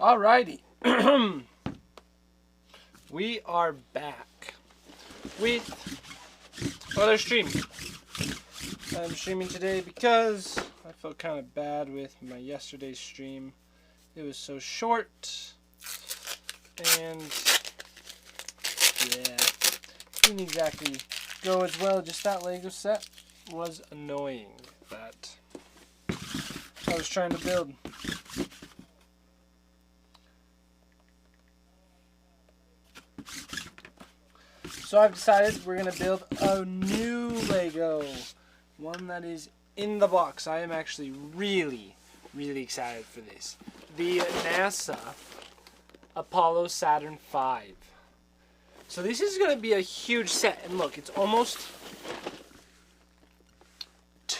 Alrighty. We are back with another stream. I'm streaming today because I felt kind of bad with my yesterday's stream. It was so short. And yeah, didn't exactly go as well. Just that Lego set was annoying that I was trying to build. So I've decided we're going to build a new Lego. One that is in the box. I am actually really excited for this. The NASA Apollo Saturn V. So this is going to be a huge set. And look, it's almost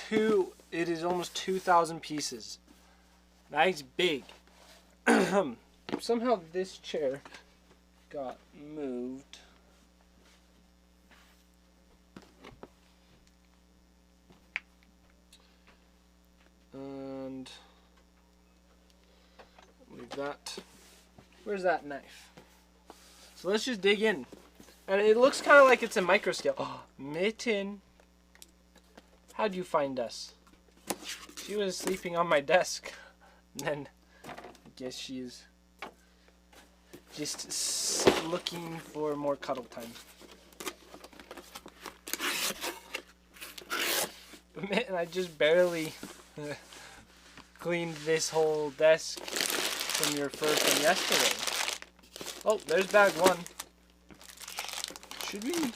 it is almost 2,000 pieces. That's big. Somehow this chair got moved. And leave that. Where's that knife? So let's just dig in. And it looks kind of like it's a micro scale. Oh, Mitten. How'd you find us? She was sleeping on my desk. And then I guess she's just looking for more cuddle time. But man, I just barely cleaned this whole desk from your fur from yesterday. Oh, there's bag one. Should we?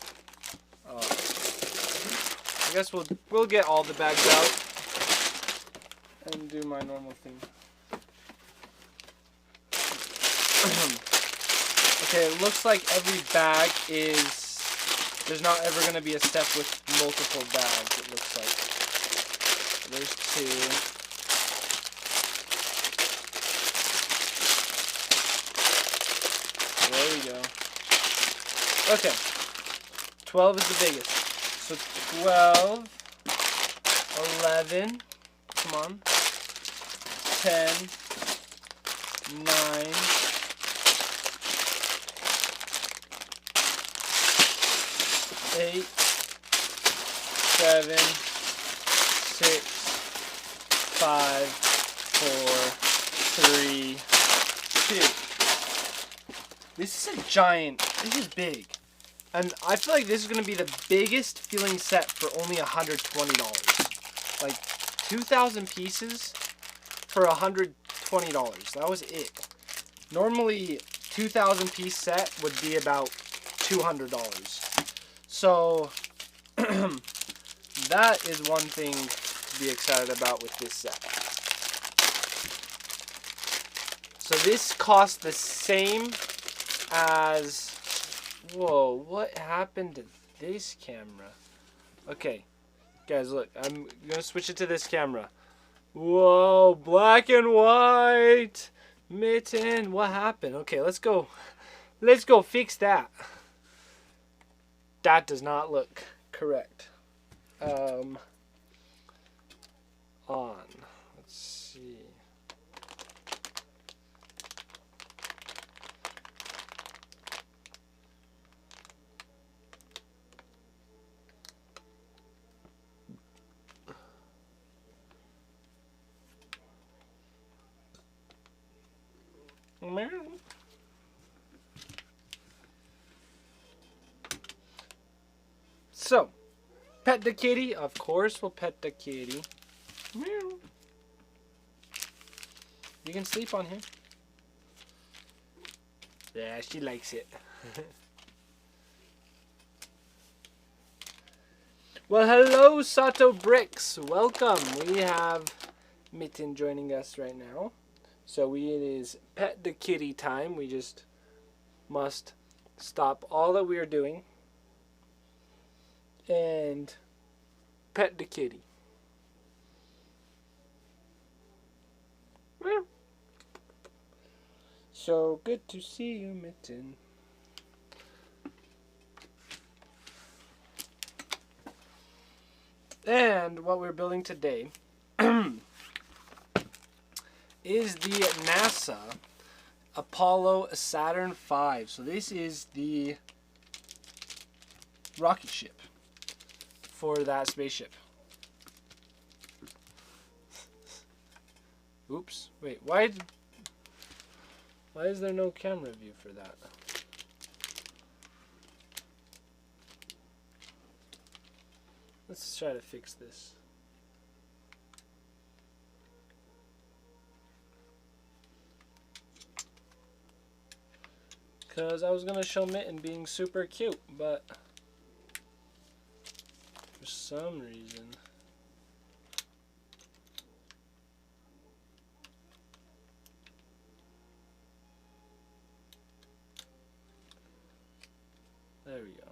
Oh, I guess we'll get all the bags out and do my normal thing. Okay, it looks like every bag is. There's not ever going to be a step with multiple bags. It looks like. There's two. There we go. Okay. 12 is the biggest. So 12, 11, come on, 10, 9, 8, 7, 6, 5, 4, 3, 2. This is a giant. This is big. And I feel like this is going to be the biggest feeling set for only $120. Like 2,000 pieces for $120. That was it. Normally 2,000 piece set would be about $200. So that is one thing to be excited about with this set. So this costs the same as, whoa, what happened to this camera? Okay, guys, look, I'm gonna switch it to this camera. Whoa, black and white. Mitten, what happened? Okay, let's go fix that. That does not look correct. On, let's see. So, pet the kitty. Of course, we'll pet the kitty. You can sleep on him. Yeah, she likes it. Well, hello, Sato Bricks. Welcome. We have Mitten joining us right now. So it is pet the kitty time. We just must stop all that we are doing and pet the kitty. So good to see you, Mitten. And what we're building today is the NASA Apollo Saturn V. So this is the rocket ship for that spaceship. Oops. Wait, why is there no camera view for that? Let's try to fix this. Because I was going to show Mitten being super cute, but for some reason... There we go.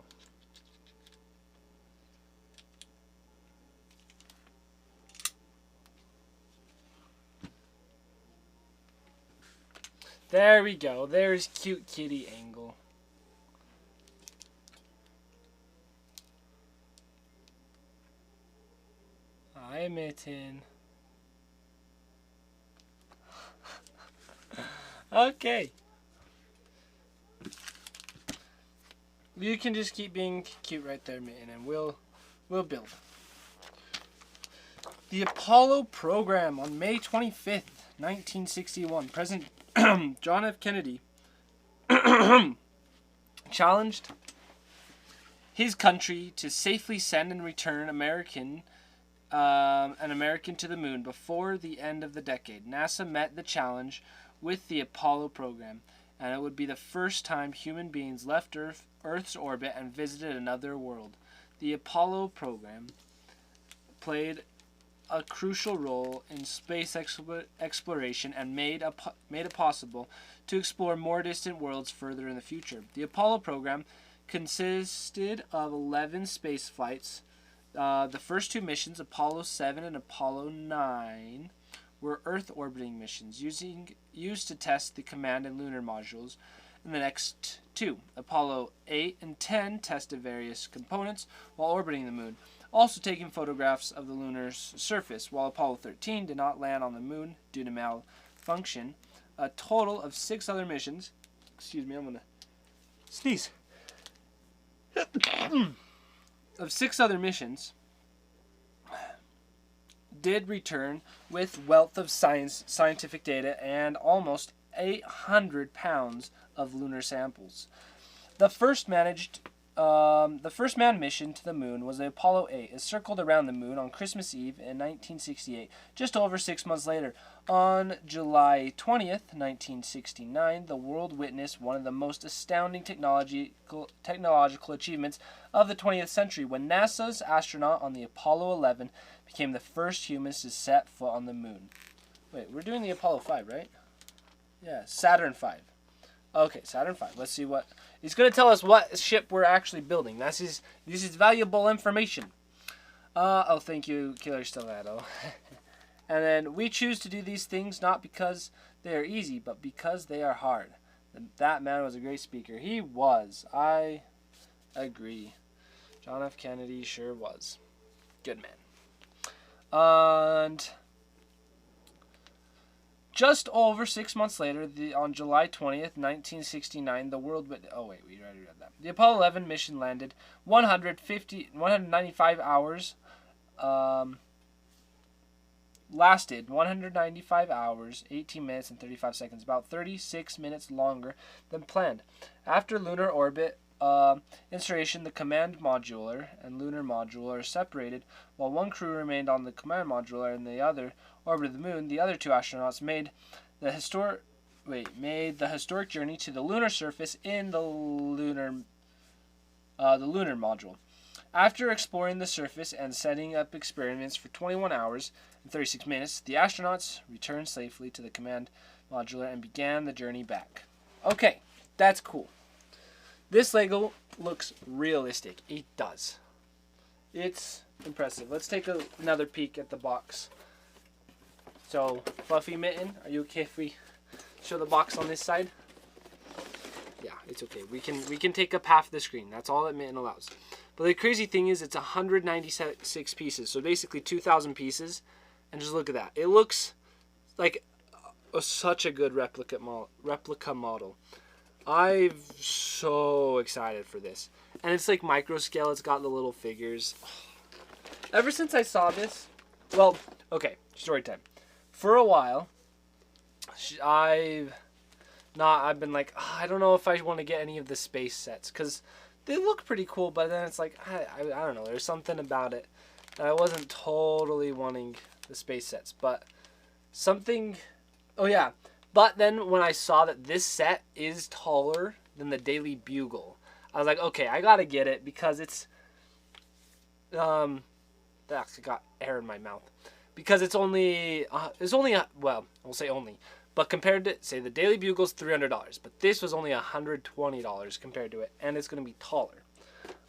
There we go. There's cute kitty angle. Hi, Mitten. Okay. You can just keep being cute right there, Mitten, and we'll build. The Apollo program on May 25th, 1961. President John F. Kennedy challenged his country to safely send and return an American to the moon before the end of the decade. NASA met the challenge with the Apollo program, and it would be the first time human beings left Earth's orbit and visited another world. The Apollo program played a crucial role in space exploration and made it possible to explore more distant worlds further in the future. The Apollo program consisted of 11 space flights. The first two missions, Apollo 7 and Apollo 9, were Earth orbiting missions used to test the command and lunar modules. And the next two, Apollo 8 and 10, tested various components while orbiting the moon, also taking photographs of the lunar surface, while Apollo 13 did not land on the moon due to malfunction. A total of 6 other missions, excuse me, I'm going to sneeze, of 6 other missions did return with wealth of scientific data and almost 800 pounds of lunar samples. The first manned mission to the moon was the Apollo 8. It circled around the moon on Christmas Eve in 1968, just over 6 months later. On July 20th, 1969, the world witnessed one of the most astounding technological achievements of the 20th century when NASA's astronaut on the Apollo 11 became the first humans to set foot on the moon. Wait, we're doing the Apollo 5, right? Yeah, Saturn 5. Okay, Saturn 5. Let's see what... He's going to tell us what ship we're actually building. This is valuable information. Oh, thank you, Killer Stiletto. And then, we choose to do these things not because they are easy, but because they are hard. That man was a great speaker. He was. I agree. John F. Kennedy sure was. Good man. And... just over 6 months later, on July 20th, 1969, the world... Oh, wait, we already read that. The Apollo 11 mission landed 195 hours... lasted 195 hours, 18 minutes, and 35 seconds, about 36 minutes longer than planned. After lunar orbit installation, the command modular and lunar module are separated. While one crew remained on the command modular and the other orbited the moon, the other two astronauts made the historic journey to the lunar surface in the lunar module. After exploring the surface and setting up experiments for 21 hours and 36 minutes, the astronauts returned safely to the command modular and began the journey back. Okay, that's cool. This Lego looks realistic. It does. It's impressive. Let's take another peek at the box. So, Fluffy Mitten, are you okay if we show the box on this side? Yeah, it's okay. We can take up half the screen. That's all that Mitten allows. But the crazy thing is it's 196 pieces. So basically 2,000 pieces. And just look at that. It looks like such a good replica model. I'm so excited for this. And it's like micro scale. It's got the little figures. Ever since I saw this, well, okay, story time. For a while, I've been like, I don't know if I want to get any of the space sets because they look pretty cool, but then it's like, I don't know. There's something about it that I wasn't totally wanting the space sets, but something. Oh yeah. But then when I saw that this set is taller than the Daily Bugle, I was like, okay, I gotta get it because it's that actually got air in my mouth. Because it's only well, I'll say only, but compared to say the Daily Bugle's $300, but this was only $120 compared to it, and it's gonna be taller.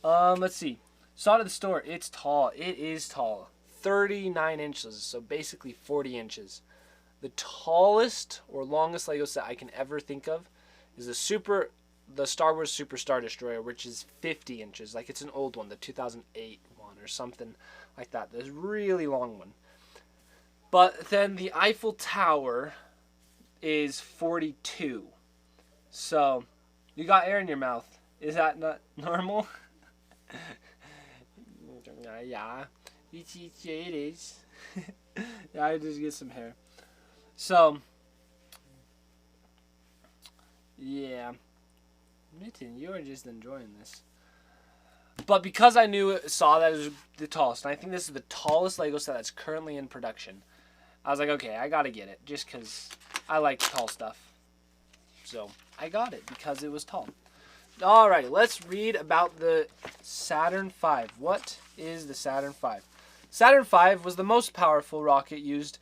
Let's see. Saw it at the store. It's tall. It is tall. 39 inches, so basically 40 inches. The tallest or longest Lego set I can ever think of is the Star Wars Super Star Destroyer, which is 50 inches. Like it's an old one, the 2008 one or something like that. This really long one. But then the Eiffel Tower is 42. So you got air in your mouth. Is that not normal? Yeah, it is. Yeah, I just get some hair. So, yeah. Mitten, you are just enjoying this. But because I saw that it was the tallest, and I think this is the tallest Lego set that's currently in production, I was like, okay, I gotta get it, just because I like tall stuff. So, I got it, because it was tall. Alrighty, let's read about the Saturn V. What is the Saturn V? Saturn V was the most powerful rocket used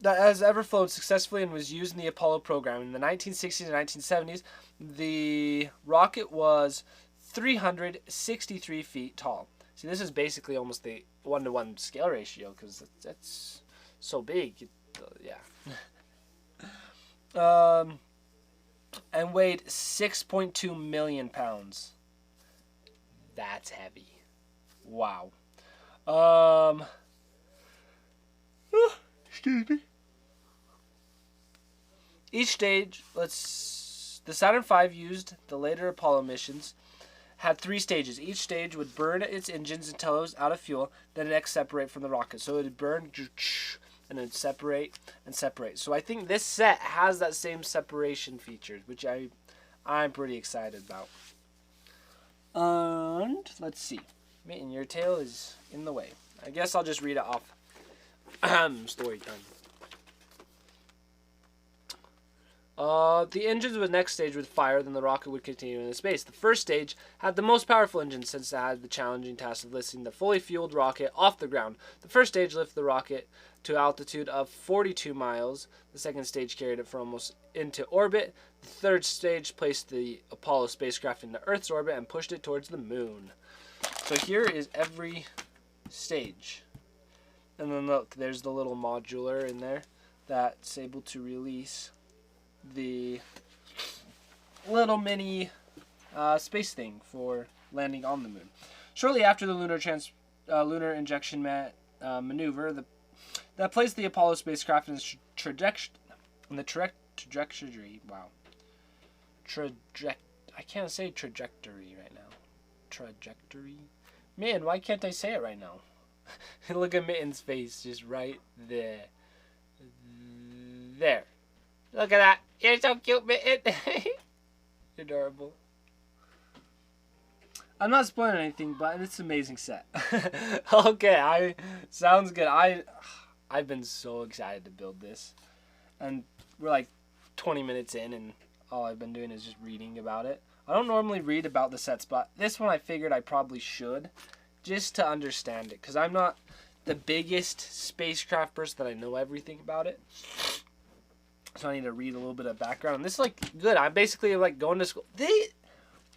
that has ever flown successfully and was used in the Apollo program. In the 1960s and 1970s, the rocket was 363 feet tall. See, this is basically almost the 1-to-1 scale ratio because that's so big. Yeah. And weighed 6.2 million pounds. That's heavy. Wow. Excuse me. Each stage, the Saturn V used the later Apollo missions, had 3 stages. Each stage would burn its engines until it was out of fuel, then the next separate from the rocket. So it would burn and then separate and separate. So I think this set has that same separation feature, which I'm pretty excited about. And let's see. Mitten, your tail is in the way. I guess I'll just read it off. Story time. The engines of the next stage would fire, then the rocket would continue into space. The first stage had the most powerful engine since it had the challenging task of lifting the fully fueled rocket off the ground. The first stage lifted the rocket to an altitude of 42 miles. The second stage carried it for almost into orbit. The third stage placed the Apollo spacecraft into Earth's orbit and pushed it towards the moon. So here is every stage. And then look, there's the little modular in there that's able to release the little mini space thing for landing on the moon. Shortly after the lunar injection maneuver, that placed the Apollo spacecraft in its trajectory. Wow. I can't say trajectory right now. Trajectory. Man, why can't I say it right now? Look at Mitten's face, just right there. There. Look at that. You're so cute, Mitten. You're adorable. I'm not spoiling anything, but it's an amazing set. Okay, sounds good. I've been so excited to build this. And we're like 20 minutes in, and all I've been doing is just reading about it. I don't normally read about the sets, but this one I figured I probably should, just to understand it. Because I'm not the biggest spacecraft person that I know everything about it. So I need to read a little bit of background. And this is like good. I'm basically like going to school.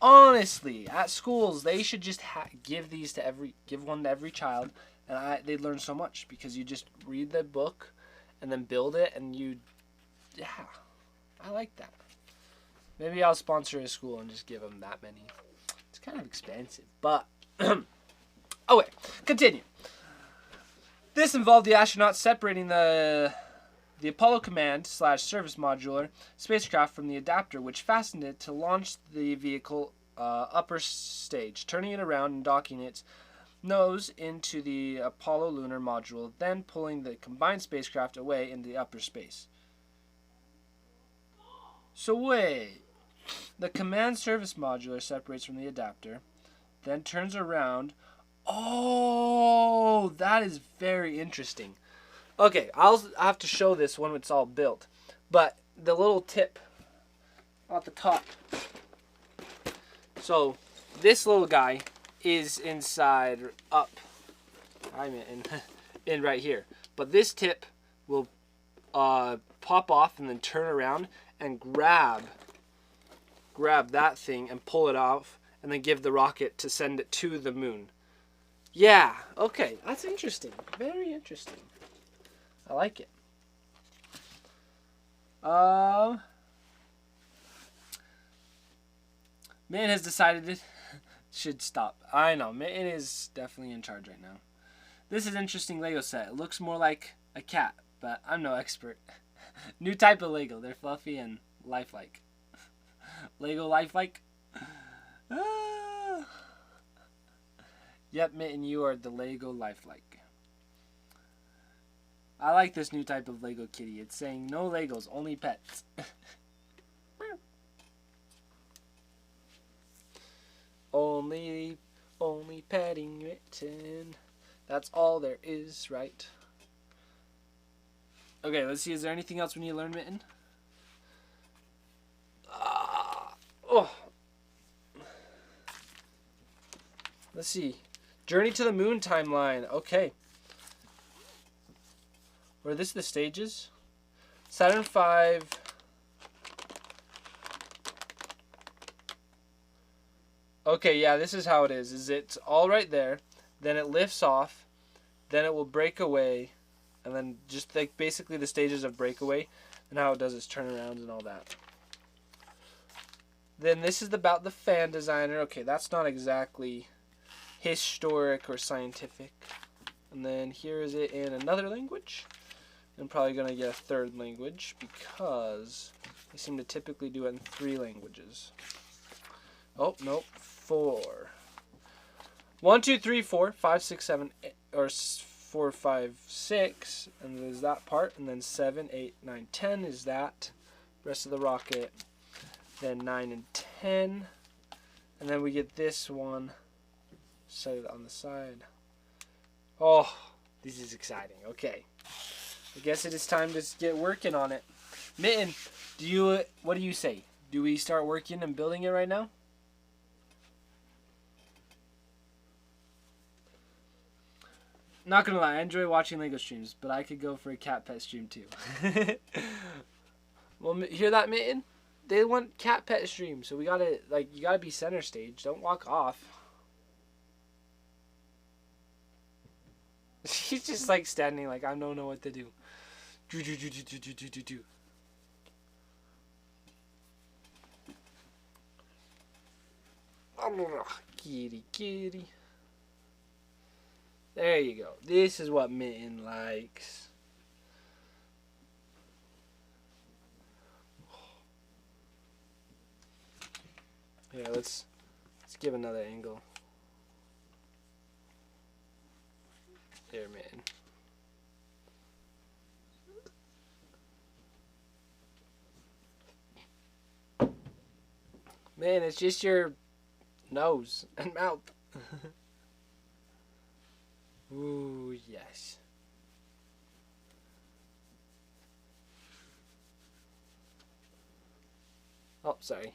Honestly, at schools, they should just give one to every child, and they'd learn so much because you just read the book and then build it, and yeah, I like that. Maybe I'll sponsor a school and just give them that many. It's kind of expensive, but okay, continue. This involved the astronauts separating the the Apollo Command / Service Modular spacecraft from the adapter, which fastened it to launch the vehicle upper stage, turning it around and docking its nose into the Apollo lunar module, then pulling the combined spacecraft away into the upper space. So wait, the command service modular separates from the adapter, then turns around. Oh, that is very interesting. Okay, I'll have to show this when it's all built. But the little tip at the top. So this little guy is inside up. I'm in right here. But this tip will pop off and then turn around and grab that thing and pull it off and then give the rocket to send it to the moon. Yeah, okay, that's interesting. Very interesting. I like it. Man has decided it should stop. I know, Man is definitely in charge right now. This is an interesting Lego set. It looks more like a cat, but I'm no expert. New type of Lego. They're fluffy and lifelike. Lego lifelike? Yep, Mitten, you are the Lego lifelike. I like this new type of Lego kitty. It's saying no Legos, only pets. only petting Mitten. That's all there is, right? Okay, let's see. Is there anything else we need to learn, Mitten? Let's see. Journey to the Moon timeline. Okay. Were this the stages? Saturn V. Okay, yeah, this is how it is. It's all right there. Then it lifts off. Then it will break away. And then just like basically the stages of breakaway. And how it does its turnarounds and all that. Then this is about the fan designer. Okay, that's not exactly historic or scientific. And then here is it in another language. I'm probably going to get a third language because they seem to typically do it in 3 languages. Oh, nope, 4. 1, 2, 3, 4, 5, 6, 7, 8, or 4, 5, 6, and there's that part, and then 7, 8, 9, 10 is that. Rest of the rocket. Then 9 and 10, and then we get this one. Set it on the side. Oh, this is exciting. Okay, I guess it is time to get working on it. Mitten, what do you say? Do we start working and building it right now? Not gonna lie, I enjoy watching Lego streams, but I could go for a cat pet stream too. Well, hear that, Mitten? They want cat pet stream, so you gotta be center stage. Don't walk off. He's just like standing like I don't know what to do. Kitty, kitty. There you go. This is what Mitten likes. Yeah, let's give another angle. There, man. Man, it's just your nose and mouth. Ooh, yes. Oh, sorry.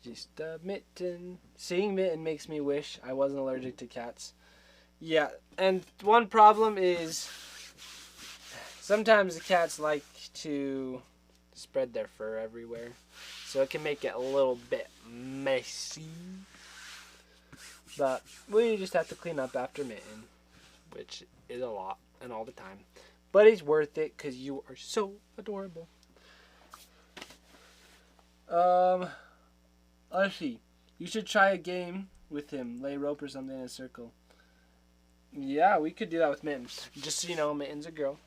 Just a Mitten. Seeing Mitten makes me wish I wasn't allergic to cats. Yeah, and one problem is sometimes the cats like to spread their fur everywhere. So it can make it a little bit messy. But we just have to clean up after Mitten, which is a lot and all the time. But it's worth it because you are so adorable. Let's see. You should try a game with him. Lay rope or something in a circle. Yeah, we could do that with Mittens. Just so you know, Mittens a girl.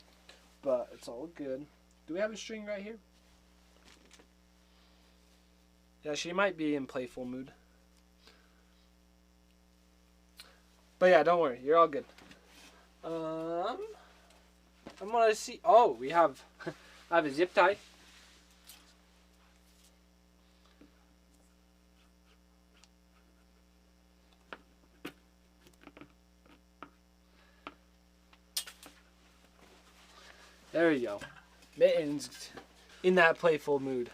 But it's all good. Do we have a string right here? Yeah, she might be in playful mood. But yeah, don't worry. You're all good. I'm gonna see. Oh, we have. I have a zip tie. There we go. Mittens in that playful mood.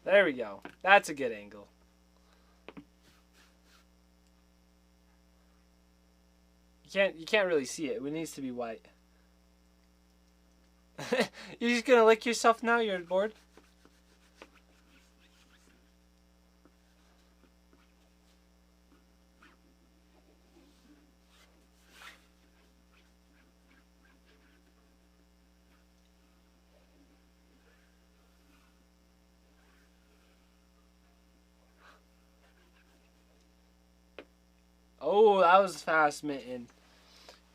There we go. That's a good angle. You can't really see it. It needs to be white. You're just gonna lick yourself now? You're bored? Oh, that was fast, Mitten.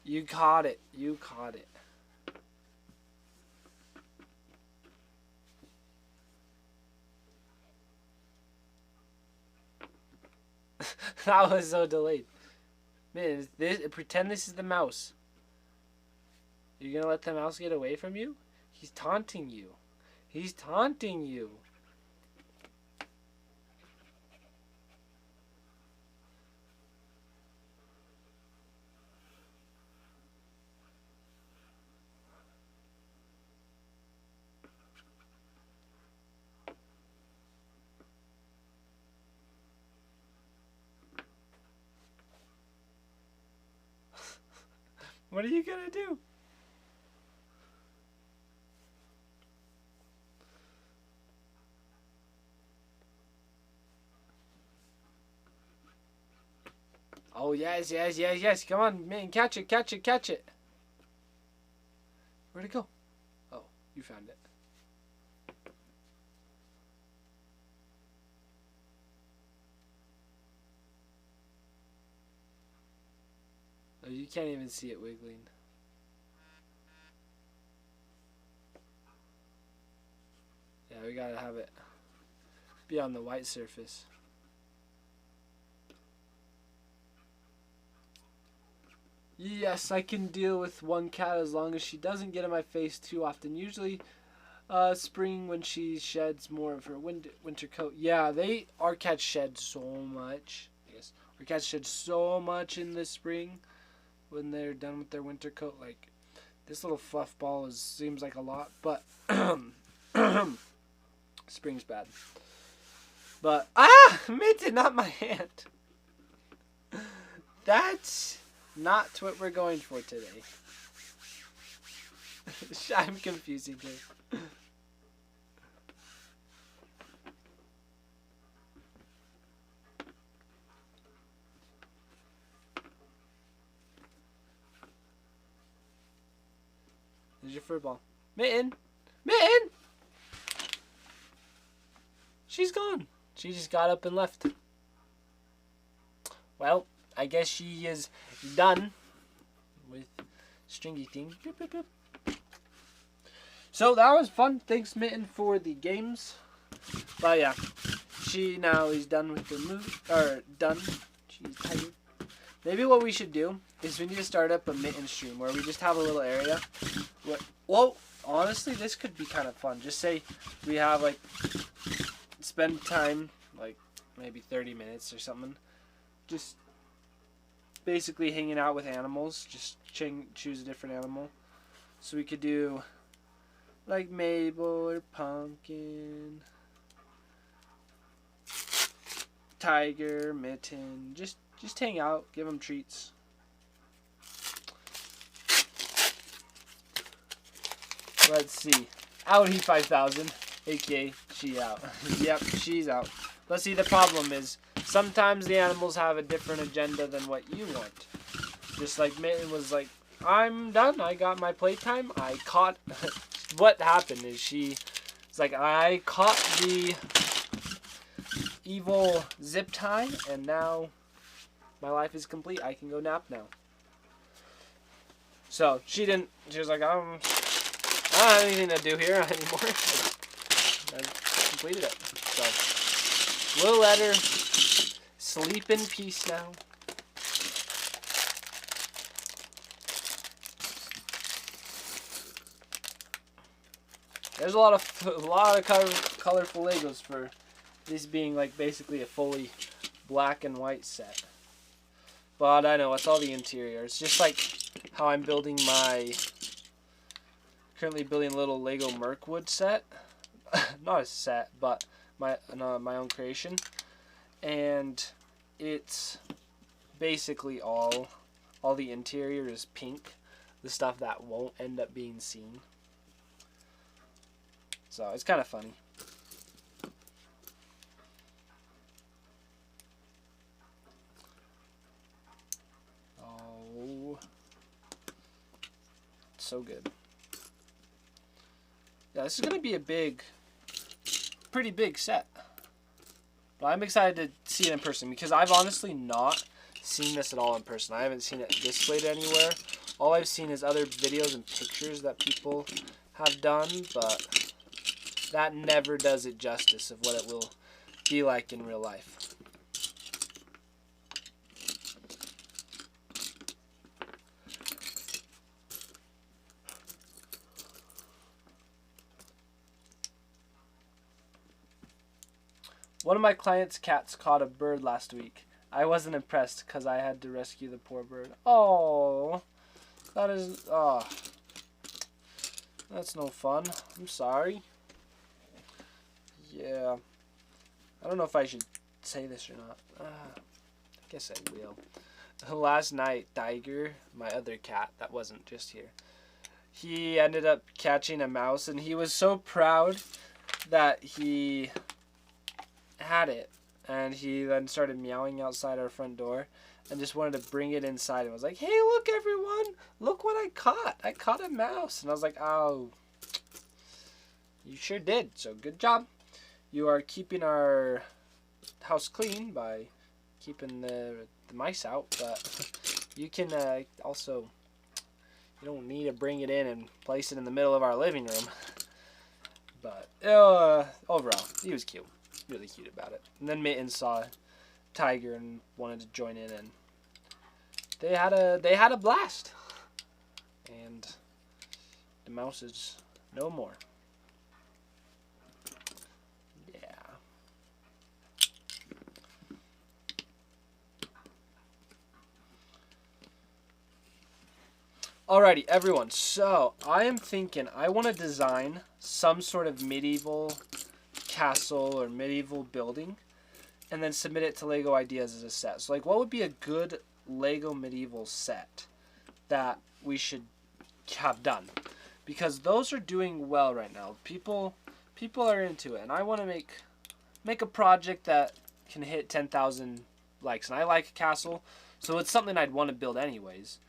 You caught it. You caught it. That was so delayed. Man, pretend this is the mouse. You're gonna let the mouse get away from you? He's taunting you. He's taunting you. What are you gonna do? Oh, yes, yes, yes, yes. Come on, man. Catch it, catch it, catch it. Where'd it go? Oh, you found it. Oh, you can't even see it wiggling. Yeah, we gotta have it be on the white surface. Yes, I can deal with one cat as long as she doesn't get in my face too often. Usually, spring when she sheds more of her winter coat. Yeah, our cats shed so much. I guess our cats shed so much in the spring when they're done with their winter coat. Like this little fluff ball seems like a lot, but spring's bad. But Mitten, not my hand. That's not what we're going for today. I'm confusing her. There's your fur ball. Mitten! Mitten! She's gone. She just got up and left. Well, I guess she is done with stringy thing. Boop, boop, boop. So that was fun. Thanks, Mitten, for the games. But yeah, she now is done with the move. Or done. She's tired. Maybe what we should do is we need to start up a Mitten stream where we just have a little area. Well, honestly, this could be kind of fun. Just say we have like spend time, like maybe 30 minutes or something. Just basically hanging out with animals. Just choose a different animal. So we could do like Mabel or Pumpkin. Tiger, Mitten, just hang out, give them treats. Let's see. Audi 5000, aka she out. Yep, she's out. Let's see, the problem is sometimes the animals have a different agenda than what you want. Just like Mitten was like, I'm done. I got my playtime. I caught. What happened is it's like, I caught the evil zip tie, and now my life is complete. I can go nap now. So she was like, I don't have anything to do here anymore. I completed it. So we'll let her sleep in peace now. There's a lot of colorful Legos for this being like basically a fully black and white set. But I know it's all the interior. It's just like how I'm currently building a little Lego Mirkwood set. Not a set, but my own creation. And it's basically all the interior is pink. The stuff that won't end up being seen. So it's kind of funny. Oh, so good. Yeah, this is going to be a pretty big set. But I'm excited to see it in person because I've honestly not seen this at all in person. I haven't seen it displayed anywhere. All I've seen is other videos and pictures that people have done, but that never does it justice of what it will be like in real life. One of my clients' cats caught a bird last week. I wasn't impressed because I had to rescue the poor bird. Oh, that's no fun. I'm sorry. Yeah, I don't know if I should say this or not. I guess I will. Last night, Tiger, my other cat that wasn't just here, he ended up catching a mouse, and he was so proud that he had it, and he then started meowing outside our front door and just wanted to bring it inside and was like, hey, look everyone, look what I caught a mouse. And I was like, oh, you sure did, so good job. You are keeping our house clean by keeping the mice out, but you can also, you don't need to bring it in and place it in the middle of our living room. But overall, he was cute, really cute about it. And then Mitten saw Tiger and wanted to join in, and they had a blast. And the mouse is no more. Alrighty, everyone, so I am thinking I want to design some sort of medieval castle or medieval building and then submit it to Lego Ideas as a set. So, like, what would be a good Lego medieval set that we should have done? Because those are doing well right now. People are into it, and I want to make a project that can hit 10,000 likes. And I like a castle, so it's something I'd want to build anyways.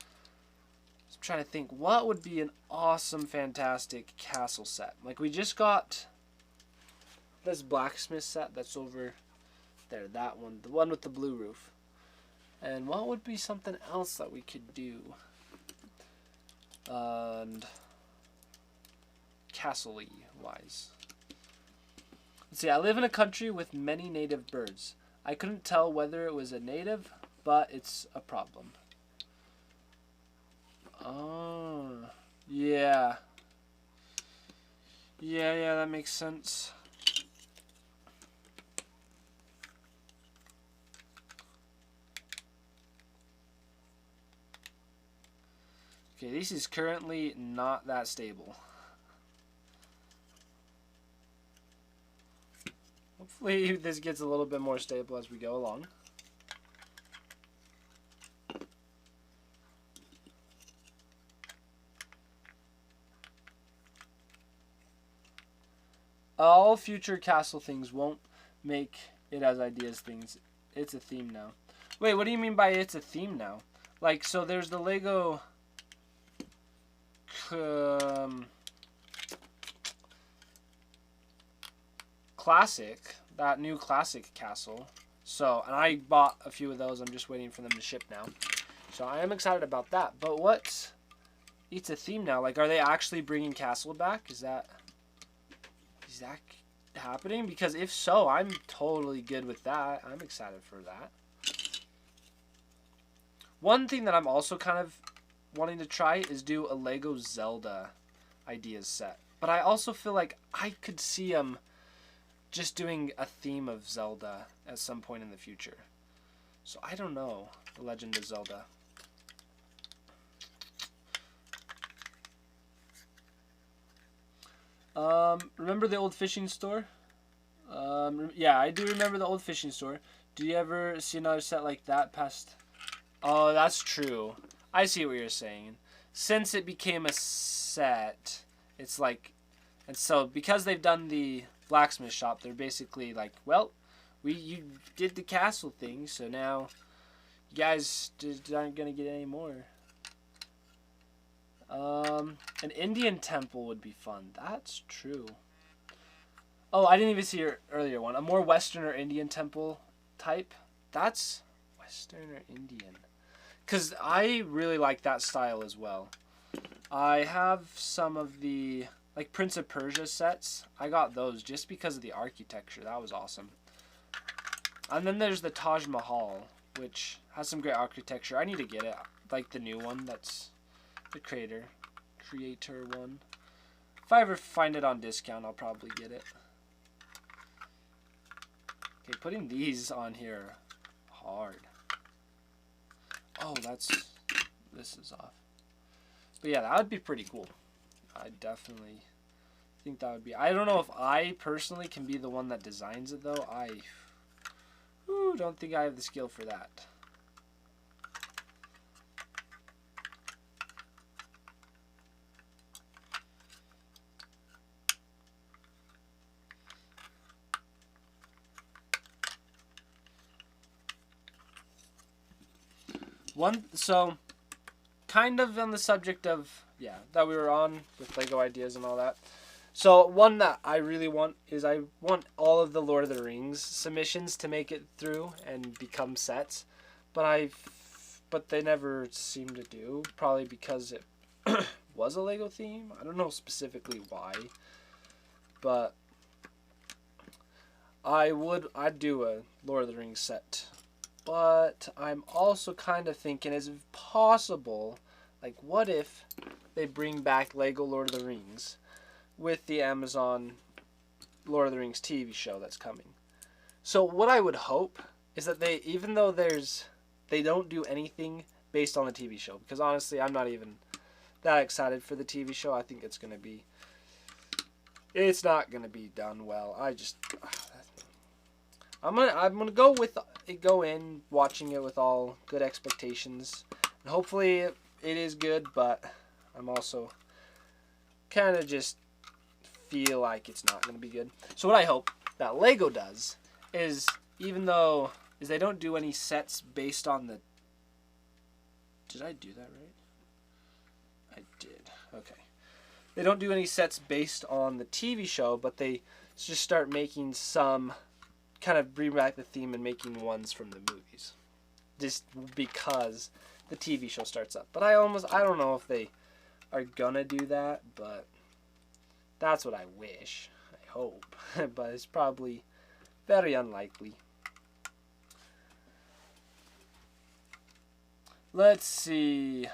Trying to think what would be an awesome, fantastic castle set. Like, we just got this blacksmith set that's over there, that one, the one with the blue roof. And what would be something else that we could do? And castle-y wise. Let's see, I live in a country with many native birds. I couldn't tell whether it was a native, but it's a problem. Oh, yeah. Yeah, that makes sense. Okay, this is currently not that stable. Hopefully this gets a little bit more stable as we go along. All future castle things won't make it as ideas things. It's a theme now. Wait, what do you mean by it's a theme now? Like, so there's the Lego Classic, that new Classic castle. So, and I bought a few of those. I'm just waiting for them to ship now. So I am excited about that. But what's it's a theme now? Like, are they actually bringing castle back? Is that happening? Because if so, I'm totally good with that. I'm excited for that. One thing that I'm also kind of wanting to try is do a Lego Zelda ideas set. But I also feel like I could see them just doing a theme of Zelda at some point in the future. So I don't know. The Legend of Zelda. Remember the old fishing store? Yeah, I do remember the old fishing store. Do you ever see another set like that past? Oh, that's true. I see what you're saying. Since it became a set, it's like, and so because they've done the blacksmith shop, they're basically like, well, you did the castle thing, so now you guys just aren't gonna get any more. An Indian temple would be fun. That's true. Oh, I didn't even see your earlier one. A more Western or Indian temple type. That's Western or Indian. Because I really like that style as well. I have some of the, like, Prince of Persia sets. I got those just because of the architecture. That was awesome. And then there's the Taj Mahal, which has some great architecture. I need to get it. Like the new one. That's the creator one. If I ever find it on discount, I'll probably get it. Okay, putting these on here hard. Oh, this is off. But yeah, that would be pretty cool. I definitely think that would be. I don't know if I personally can be the one that designs it though. I don't think I have the skill for that. So kind of on the subject of, yeah, that we were on with Lego ideas and all that. So one that I really want is I want all of the Lord of the Rings submissions to make it through and become sets, but they never seem to do, probably because it was a Lego theme. I don't know specifically why, but I'd do a Lord of the Rings set. But I'm also kind of thinking, is it possible, like, what if they bring back Lego Lord of the Rings with the Amazon Lord of the Rings TV show that's coming? So what I would hope is that they, even though they don't do anything based on the TV show, because honestly, I'm not even that excited for the TV show. I think it's not gonna be done well. I'm gonna go in watching it with all good expectations, and hopefully it is good. But I'm also kind of just feel like it's not gonna be good. So what I hope that Lego does is, even though they don't do any sets based on the. Did I do that right? I did. Okay. They don't do any sets based on the TV show, but they just start making some. Kind of bring back the theme and making ones from the movies, just because the TV show starts up. But I don't know if they are gonna do that, but that's what I wish. I hope, but it's probably very unlikely. Let's see.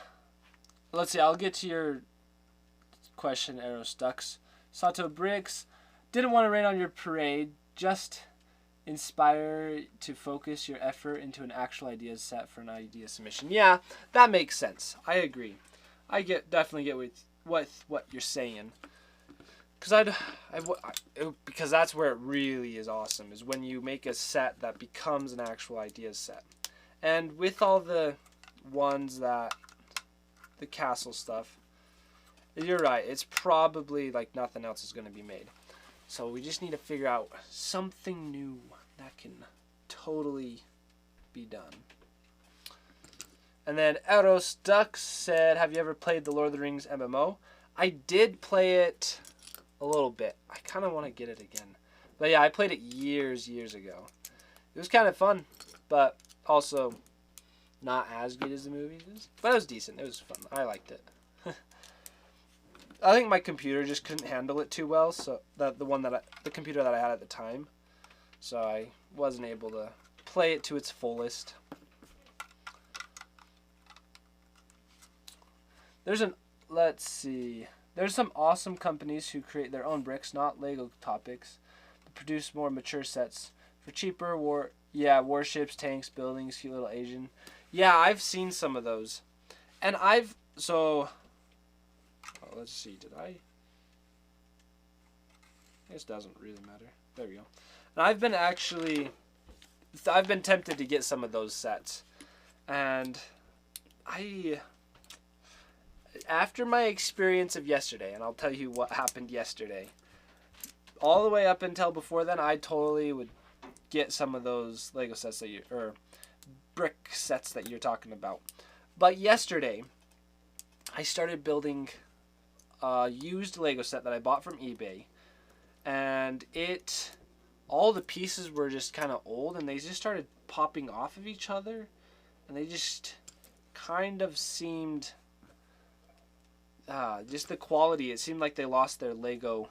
I'll get to your question, Arrow Stucks. Sato Bricks, didn't want to rain on your parade. Just inspire to focus your effort into an actual idea set for an idea submission. Yeah, that makes sense. I agree. I definitely get with what you're saying. because that's where it really is awesome, is when you make a set that becomes an actual idea set. And with all the ones that, the castle stuff, you're right, it's probably like nothing else is going to be made. So we just need to figure out something new that can totally be done. And then Eros Ducks said, have you ever played the Lord of the Rings MMO? I did play it a little bit. I kind of want to get it again. But yeah, I played it years ago. It was kind of fun, but also not as good as the movies is. But it was decent. It was fun. I liked it. I think my computer just couldn't handle it too well, so the computer that I had at the time. So I wasn't able to play it to its fullest. Let's see. There's some awesome companies who create their own bricks, not Lego topics, but produce more mature sets for cheaper warships, tanks, buildings, cute little Asian. Yeah, I've seen some of those. And let's see, did I? This doesn't really matter. There we go. And I've been tempted to get some of those sets. And after my experience of yesterday, and I'll tell you what happened yesterday, all the way up until before then, I totally would get some of those Lego sets or brick sets that you're talking about. But yesterday, I started building a used Lego set that I bought from eBay, and all the pieces were just kind of old, and they just started popping off of each other, and they just kind of seemed, just the quality, it seemed like they lost their Lego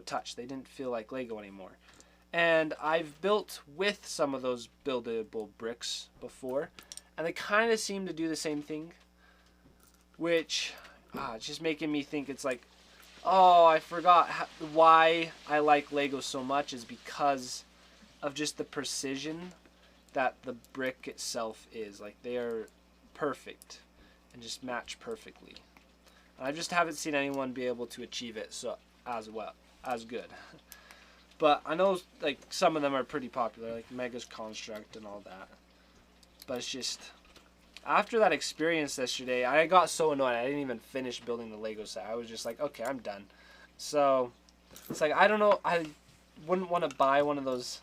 touch. They didn't feel like Lego anymore. And I've built with some of those buildable bricks before, and they kind of seem to do the same thing, which it's just making me think it's like, oh, I forgot why I like Lego so much is because of just the precision that the brick itself is. Like, they are perfect and just match perfectly. And I just haven't seen anyone be able to achieve it as good. But I know like some of them are pretty popular, like Mega's Construct and all that. But it's just, after that experience yesterday, I got so annoyed I didn't even finish building the Lego set. I was just like, okay, I'm done. So it's like, I don't know, I wouldn't want to buy one of those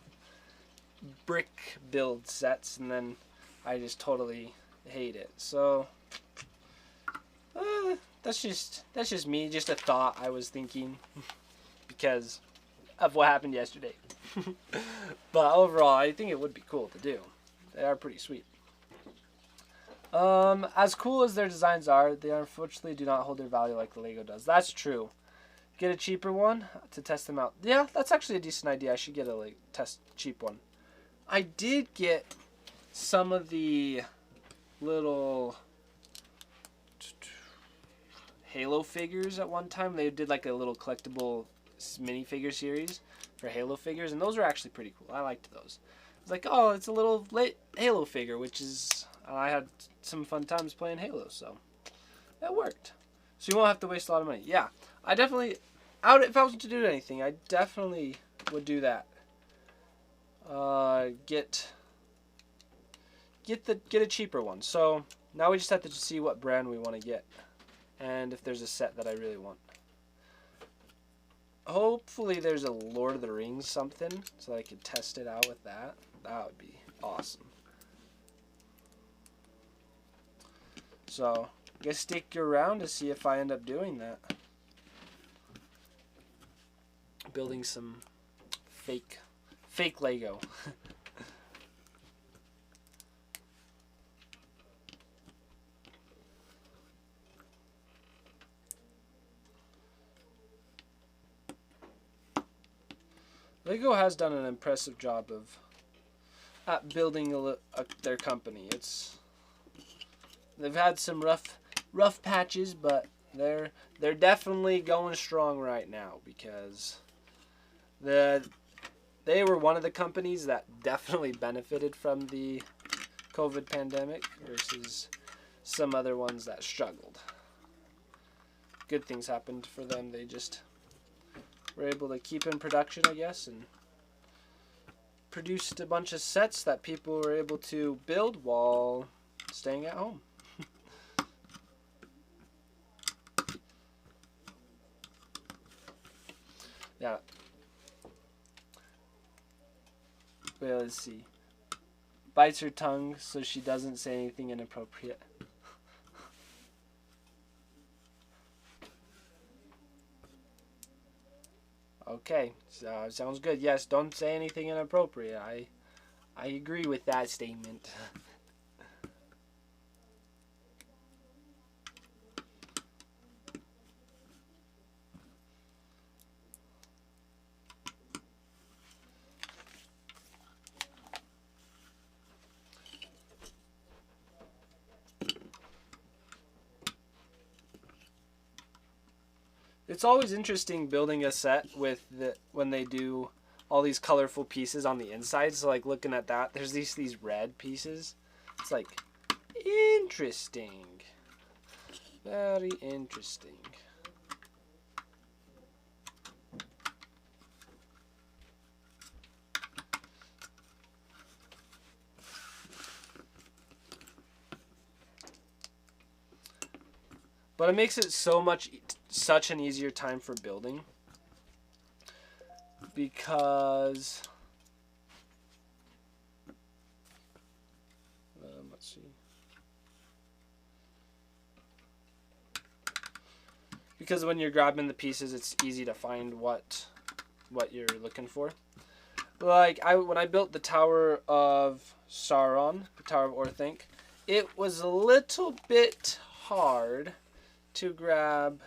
brick build sets and then I just totally hate it. So that's just me, just a thought I was thinking because of what happened yesterday. But overall, I think it would be cool to do. They are pretty sweet. As cool as their designs are, they unfortunately do not hold their value like the Lego does. That's true. Get a cheaper one to test them out. Yeah, that's actually a decent idea. I should get a cheap one. I did get some of the little Halo figures at one time. They did like a little collectible minifigure series for Halo figures, and those are actually pretty cool. I liked those. It's like, oh, it's a little Halo figure, which is, I had some fun times playing Halo, so that worked. So you won't have to waste a lot of money. Yeah, I definitely, if I was to do anything, I definitely would do that. Get a cheaper one. So now we just have to see what brand we want to get, and if there's a set that I really want. Hopefully there's a Lord of the Rings something so that I could test it out with that. That would be awesome. So I guess stick around to see if I end up doing that. Building some fake Lego. Lego has done an impressive job at building their company. They've had some rough patches, but they're definitely going strong right now because they were one of the companies that definitely benefited from the COVID pandemic versus some other ones that struggled. Good things happened for them. They just were able to keep in production, I guess, and produced a bunch of sets that people were able to build while staying at home. Yeah. Well, let's see. Bites her tongue so she doesn't say anything inappropriate. Okay, so sounds good. Yes, don't say anything inappropriate. I agree with that statement. It's always interesting building a set with when they do all these colorful pieces on the inside. So like looking at that, there's these red pieces. It's like interesting. Very interesting. But it makes it such an easier time for building, because let's see. Because when you're grabbing the pieces, it's easy to find what you're looking for. Like when I built the Tower of Sauron, the Tower of Orthanc, it was a little bit hard to grab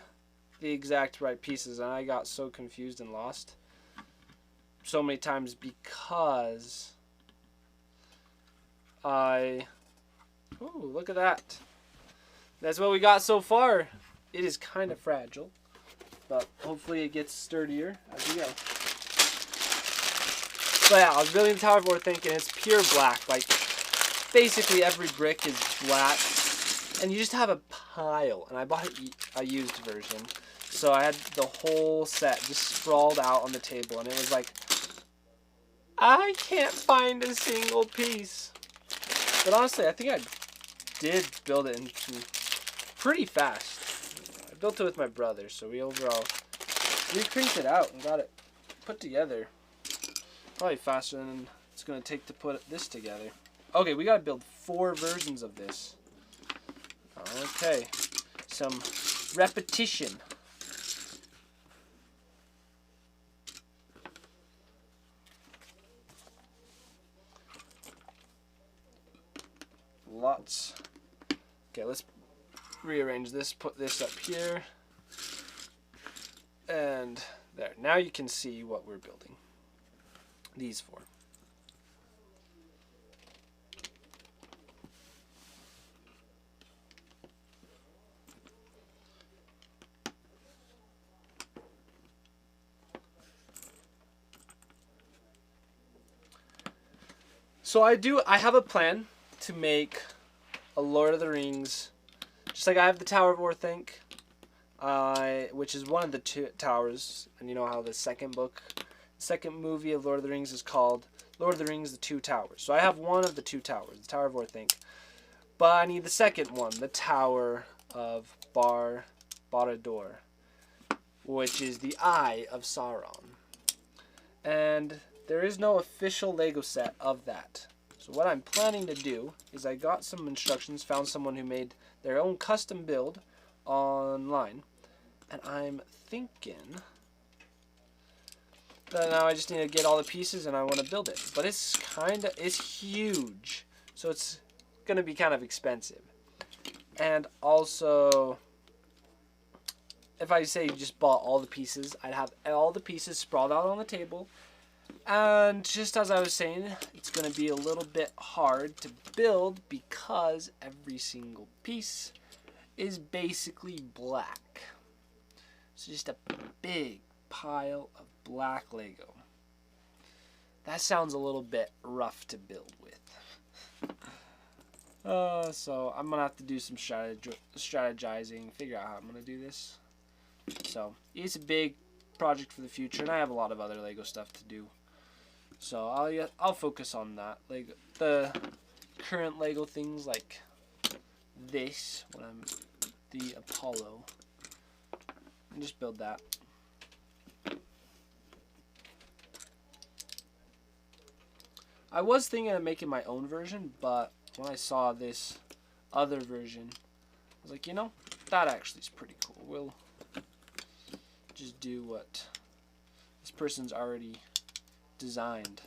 the exact right pieces, and I got so confused and lost so many times because ooh, look at that. That's what we got so far. It is kind of fragile, but hopefully it gets sturdier as we go. But yeah, I was building the Tower of Orthanc, and it's pure black. Like, basically every brick is black, and you just have a pile. And I bought a used version, so I had the whole set just sprawled out on the table, and it was like, I can't find a single piece. But honestly, I think I did build it into pretty fast. I built it with my brother, so we cranked it out and got it put together probably faster than it's going to take to put this together. Okay, we got to build 4 versions of this. Okay, some repetition. Lots. Okay, let's rearrange this, put this up here, and there. Now you can see what we're building. These 4. So I have a plan to make a Lord of the Rings, just like I have the Tower of Orthanc, which is one of the 2 towers, and you know how the second movie of Lord of the Rings is called Lord of the Rings: The Two Towers. So I have one of the 2 towers, the Tower of Orthanc, but I need the second one, the Tower of Barad-dûr, which is the Eye of Sauron. And there is no official Lego set of that. So what I'm planning to do is I got some instructions, found someone who made their own custom build online, and I'm thinking that now I just need to get all the pieces and I want to build it. But it's huge, so it's going to be kind of expensive. And also, if I say you just bought all the pieces, I'd have all the pieces sprawled out on the table. And just as I was saying, it's going to be a little bit hard to build because every single piece is basically black. It's just a big pile of black Lego. That sounds a little bit rough to build with. So I'm going to have to do some strategizing, figure out how I'm going to do this. So it's a big project for the future, and I have a lot of other Lego stuff to do. So I'll focus on that. Like the current Lego things, like this, when I'm the Apollo, and just build that. I was thinking of making my own version, but when I saw this other version, I was like, you know, that actually is pretty cool. We'll just do what this person's already designed.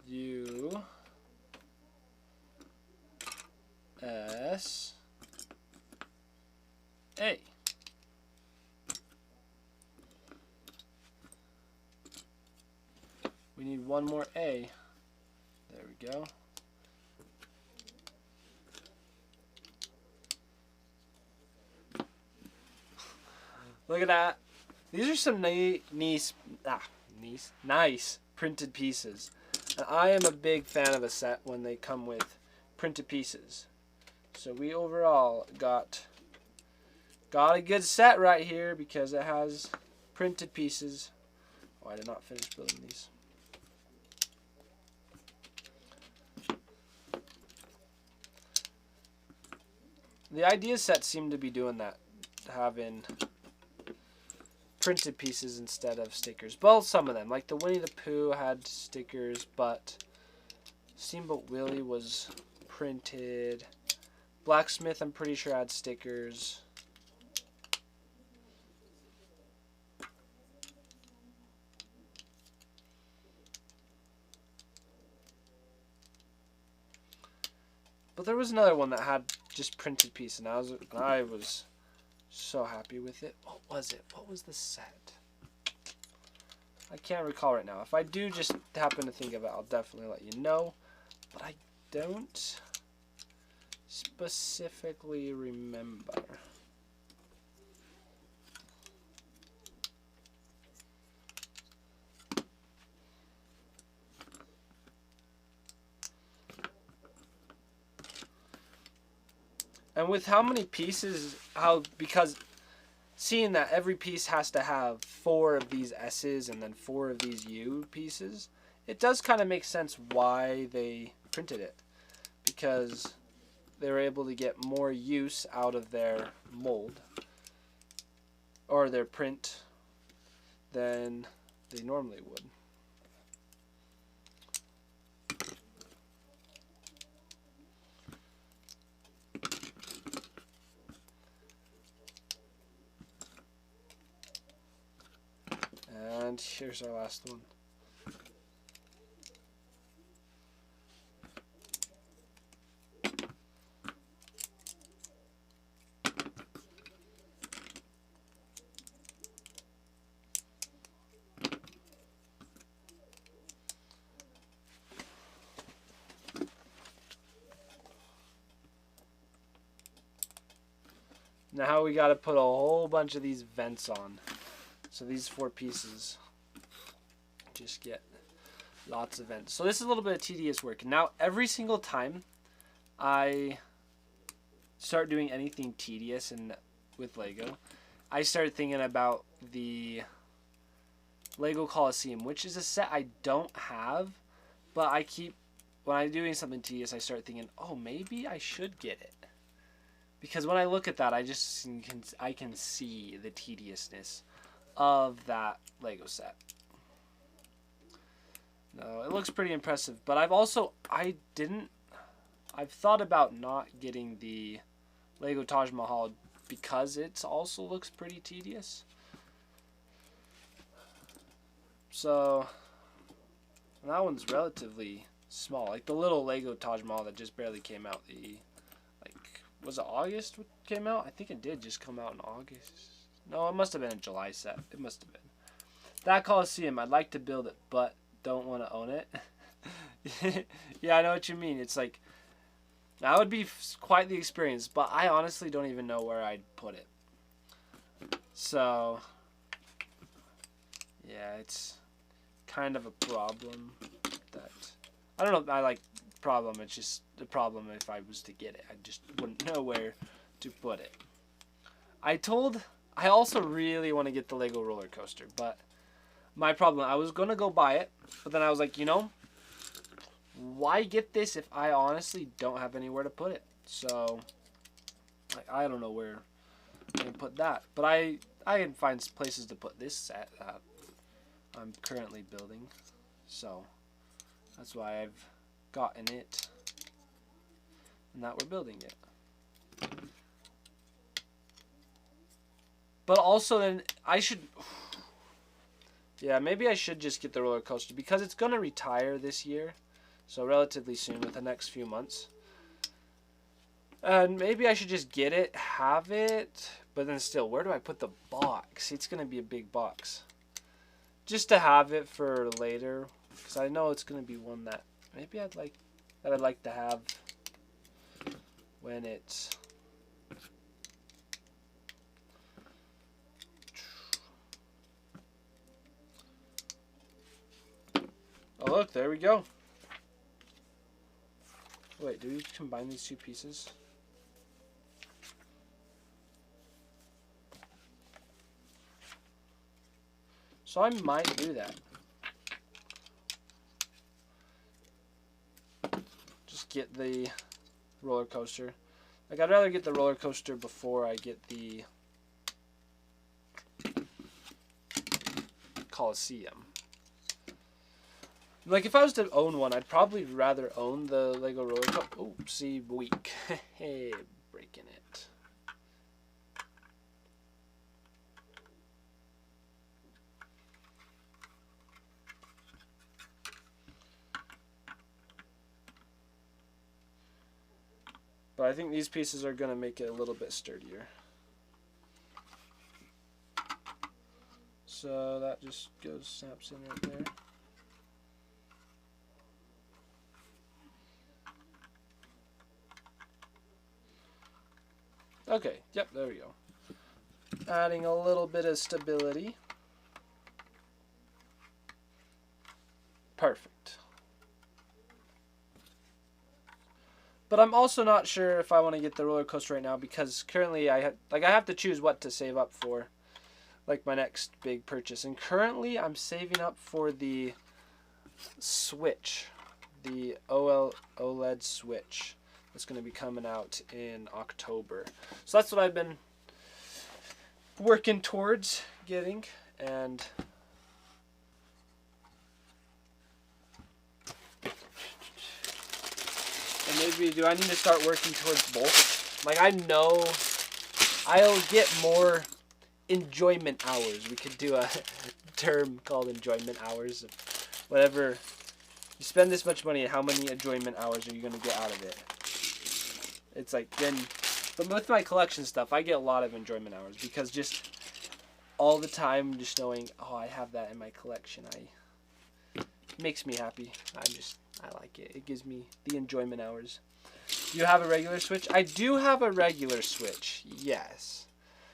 U S A. We need one more A. There we go. Look at that. These are some nice printed pieces. And I am a big fan of a set when they come with printed pieces. So we overall got a good set right here because it has printed pieces. Oh, I did not finish building these. The idea set seemed to be doing that, having printed pieces instead of stickers. Well, some of them, like the Winnie the Pooh had stickers, but Steamboat Willie was printed. Blacksmith, I'm pretty sure, had stickers. But there was another one that had just printed piece, and I was so happy with it. What was it? What was the set? I can't recall right now. If I do just happen to think of it, I'll definitely let you know. But I don't specifically remember. And with how many pieces, because seeing that every piece has to have 4 of these S's and then 4 of these U pieces, it does kind of make sense why they printed it. Because they were able to get more use out of their mold or their print than they normally would. And here's our last one. Now we got to put a whole bunch of these vents on. So these 4 pieces just get lots of vents. So this is a little bit of tedious work. Now every single time I start doing anything tedious with Lego, I start thinking about the Lego Coliseum, which is a set I don't have, but when I'm doing something tedious, I start thinking, oh, maybe I should get it. Because when I look at that, I can see the tediousness of that Lego set. No, it looks pretty impressive, but I've thought about not getting the Lego Taj Mahal because it also looks pretty tedious. So that one's relatively small, like the little Lego Taj Mahal that just barely came out. Was it August what came out? I think it did just come out in August. No, it must have been a July set. It must have been. That Coliseum, I'd like to build it, but don't want to own it. Yeah, I know what you mean. It's like, that would be quite the experience, but I honestly don't even know where I'd put it. So, yeah, it's kind of a problem that, I don't know, I like problem. It's just the problem if I was to get it. I just wouldn't know where to put it. I also really want to get the Lego roller coaster, but my problem, I was going to go buy it, but then I was like, you know, why get this if I honestly don't have anywhere to put it? So, like, I don't know where I can put that. But I can find places to put this set that I'm currently building. So, that's why I've gotten it. And that we're building it. But also then, I should... Yeah, maybe I should just get the roller coaster because it's going to retire this year. So relatively soon, with the next few months. And maybe I should just get it, have it, but then still, where do I put the box? It's going to be a big box. Just to have it for later, because I know it's going to be one that maybe I'd like to have when it's... Oh look, there we go. Wait, do we combine these two pieces? So I might do that. Just get the roller coaster. Like, I'd rather get the roller coaster before I get the Coliseum. Like, if I was to own one, I'd probably rather own the Lego roller coaster. Oh, see, weak. Hey, breaking it. But I think these pieces are going to make it a little bit sturdier. So that just snaps in right there. Okay, yep, there we go. Adding a little bit of stability. Perfect. But I'm also not sure if I want to get the roller coaster right now because currently I have to choose what to save up for, like my next big purchase. And currently I'm saving up for the Switch, the OLED Switch. It's going to be coming out in October. So that's what I've been working towards getting. And maybe, do I need to start working towards both? Like, I know I'll get more enjoyment hours. We could do a term called enjoyment hours. Whatever. You spend this much money, how many enjoyment hours are you going to get out of it? It's like, then, but with my collection stuff, I get a lot of enjoyment hours because just all the time, just knowing, oh, I have that in my collection, it makes me happy. I like it. It gives me the enjoyment hours. Do you have a regular Switch? I do have a regular Switch, yes.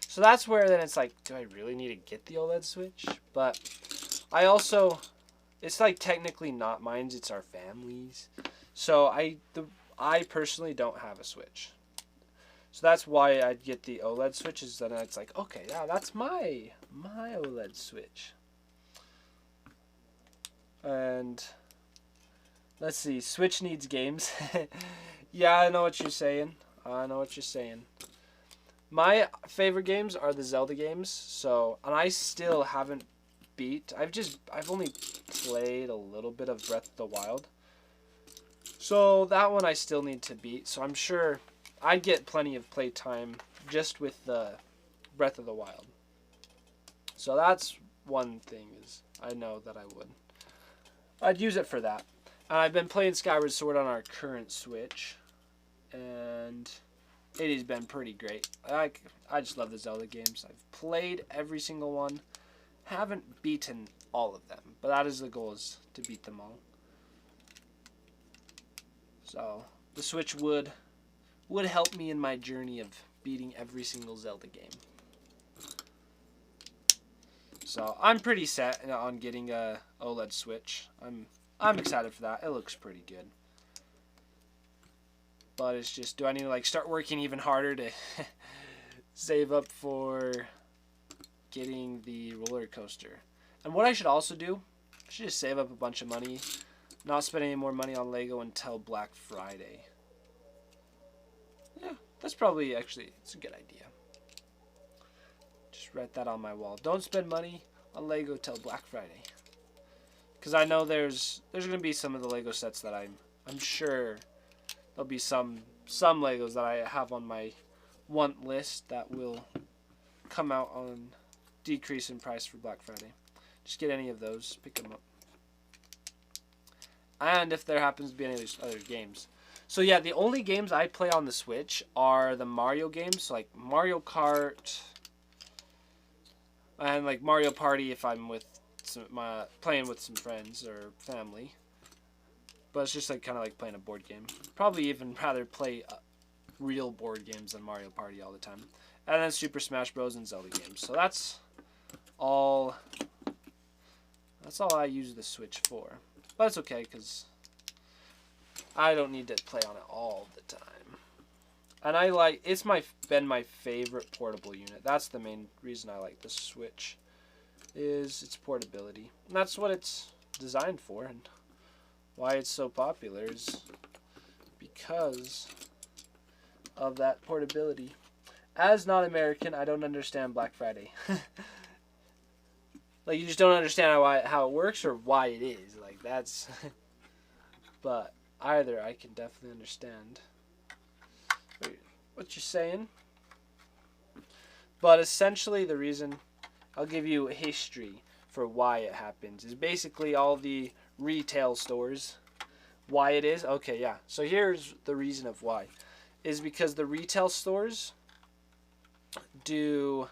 So that's where then it's like, do I really need to get the OLED Switch? But I also, it's like technically not mine, it's our family's. So I personally don't have a Switch. So that's why I'd get the OLED Switch, is then it's like, okay, yeah, that's my OLED Switch. And let's see, Switch needs games. Yeah, I know what you're saying. My favorite games are the Zelda games. So, and I still haven't beat. I've only played a little bit of Breath of the Wild. So that one I still need to beat. So I'm sure I'd get plenty of playtime just with the Breath of the Wild. So that's one thing is I know that I would. I'd use it for that. And I've been playing Skyward Sword on our current Switch. And it has been pretty great. I just love the Zelda games. I've played every single one. Haven't beaten all of them. But that is the goal, is to beat them all. So the Switch would help me in my journey of beating every single Zelda game. So I'm pretty set on getting a OLED Switch. I'm excited for that. It looks pretty good. But it's just, do I need to like start working even harder to save up for getting the roller coaster? And what I should also do, I should just save up a bunch of money, not spend any more money on Lego until Black Friday. Yeah, that's probably actually, it's a good idea. Just write that on my wall. Don't spend money on Lego till Black Friday. Because I know there's going to be some of the Lego sets that I'm sure there'll be some Legos that I have on my want list that will come out on decrease in price for Black Friday. Just get any of those, pick them up. And if there happens to be any of these other games. So yeah, the only games I play on the Switch are the Mario games, so like Mario Kart and like Mario Party if I'm with playing with some friends or family. But it's just like kind of like playing a board game. Probably even rather play real board games than Mario Party all the time. And then Super Smash Bros. And Zelda games. So that's all I use the Switch for. But it's okay because I don't need to play on it all the time. And it's been my favorite portable unit. That's the main reason I like the Switch, is its portability. And that's what it's designed for, and why it's so popular is because of that portability. As not American, I don't understand Black Friday. Like, you just don't understand how it works or why it is. Like, that's... But either I can definitely understand what you're saying. But essentially the reason, I'll give you a history for why it happens, is basically all the retail stores. Why it is? Okay, yeah. So here's the reason of why. Is because the retail stores do,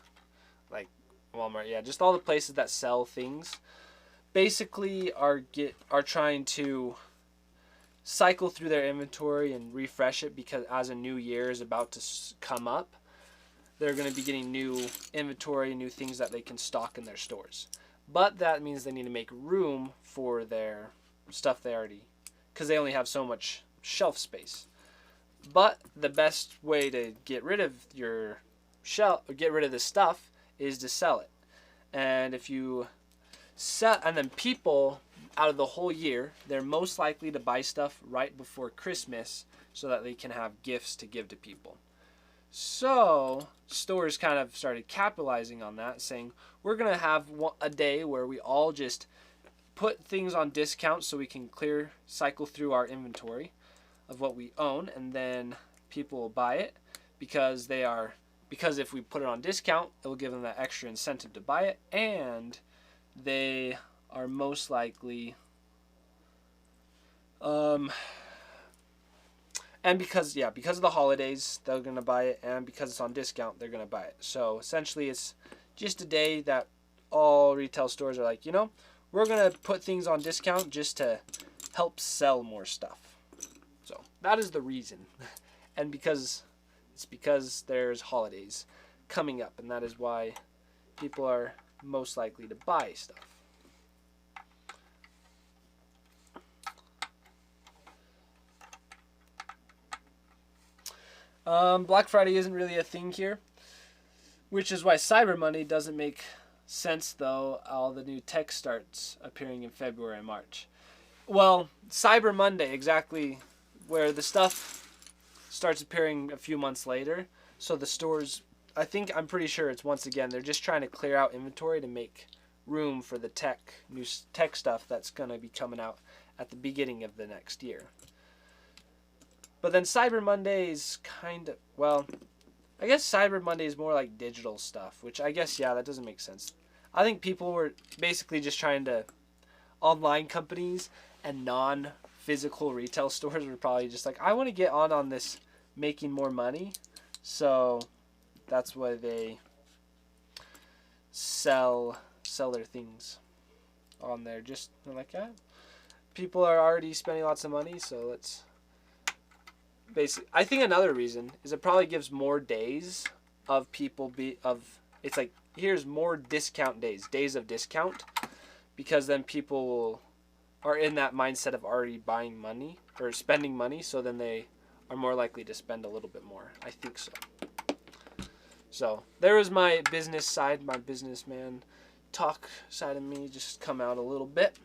like Walmart, yeah, just all the places that sell things, basically are trying to cycle through their inventory and refresh it, because as a new year is about to come up, they're going to be getting new inventory, new things that they can stock in their stores. But that means they need to make room for their stuff they already, because they only have so much shelf space. But the best way to get rid of your shelf, or get rid of the stuff, is to sell it. And if you sell, and then people out of the whole year, they're most likely to buy stuff right before Christmas so that they can have gifts to give to people. So stores kind of started capitalizing on that, saying we're going to have a day where we all just put things on discount so we can cycle through our inventory of what we own, and then people will buy it because if we put it on discount, it will give them that extra incentive to buy it, and they are most likely and because of the holidays, they're going to buy it, and because it's on discount, they're going to buy it. So essentially it's just a day that all retail stores are like, we're going to put things on discount just to help sell more stuff. So that is the reason. And because there's holidays coming up, and that is why people are most likely to buy stuff. Black Friday isn't really a thing here, which is why Cyber Monday doesn't make sense, though all the new tech starts appearing in February and March. Well, Cyber Monday, exactly where the stuff starts appearing a few months later. So the stores, I'm pretty sure it's, once again, they're just trying to clear out inventory to make room for the new tech stuff that's going to be coming out at the beginning of the next year. But then Cyber Monday is kind of, well, I guess Cyber Monday is more like digital stuff, which I guess, yeah, that doesn't make sense. I think people were basically just trying to, online companies and non-physical retail stores were probably just like, I want to get on this making more money. So that's why they sell their things on there. Just, they're like, yeah, people are already spending lots of money, so let's... Basically, I think another reason is it probably gives more days of it's like, here's more discount days of discount, because then people are in that mindset of already buying money or spending money, so then they are more likely to spend a little bit more. I think so. So there was my business side, my businessman talk side of me just come out a little bit.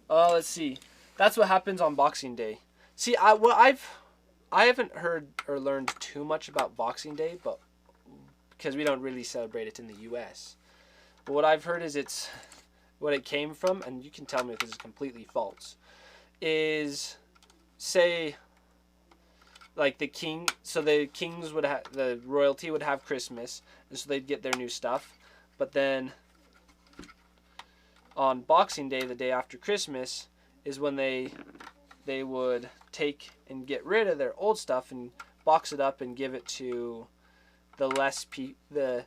Let's see. That's what happens on Boxing Day. See, I haven't heard or learned too much about Boxing Day, but because we don't really celebrate it in the U.S. But what I've heard is it's what it came from, and you can tell me if this is completely false. Is say like the king, so the kings would have, the royalty would have Christmas, and so they'd get their new stuff, but then on Boxing Day, the day after Christmas, is when they would take and get rid of their old stuff and box it up and give it to the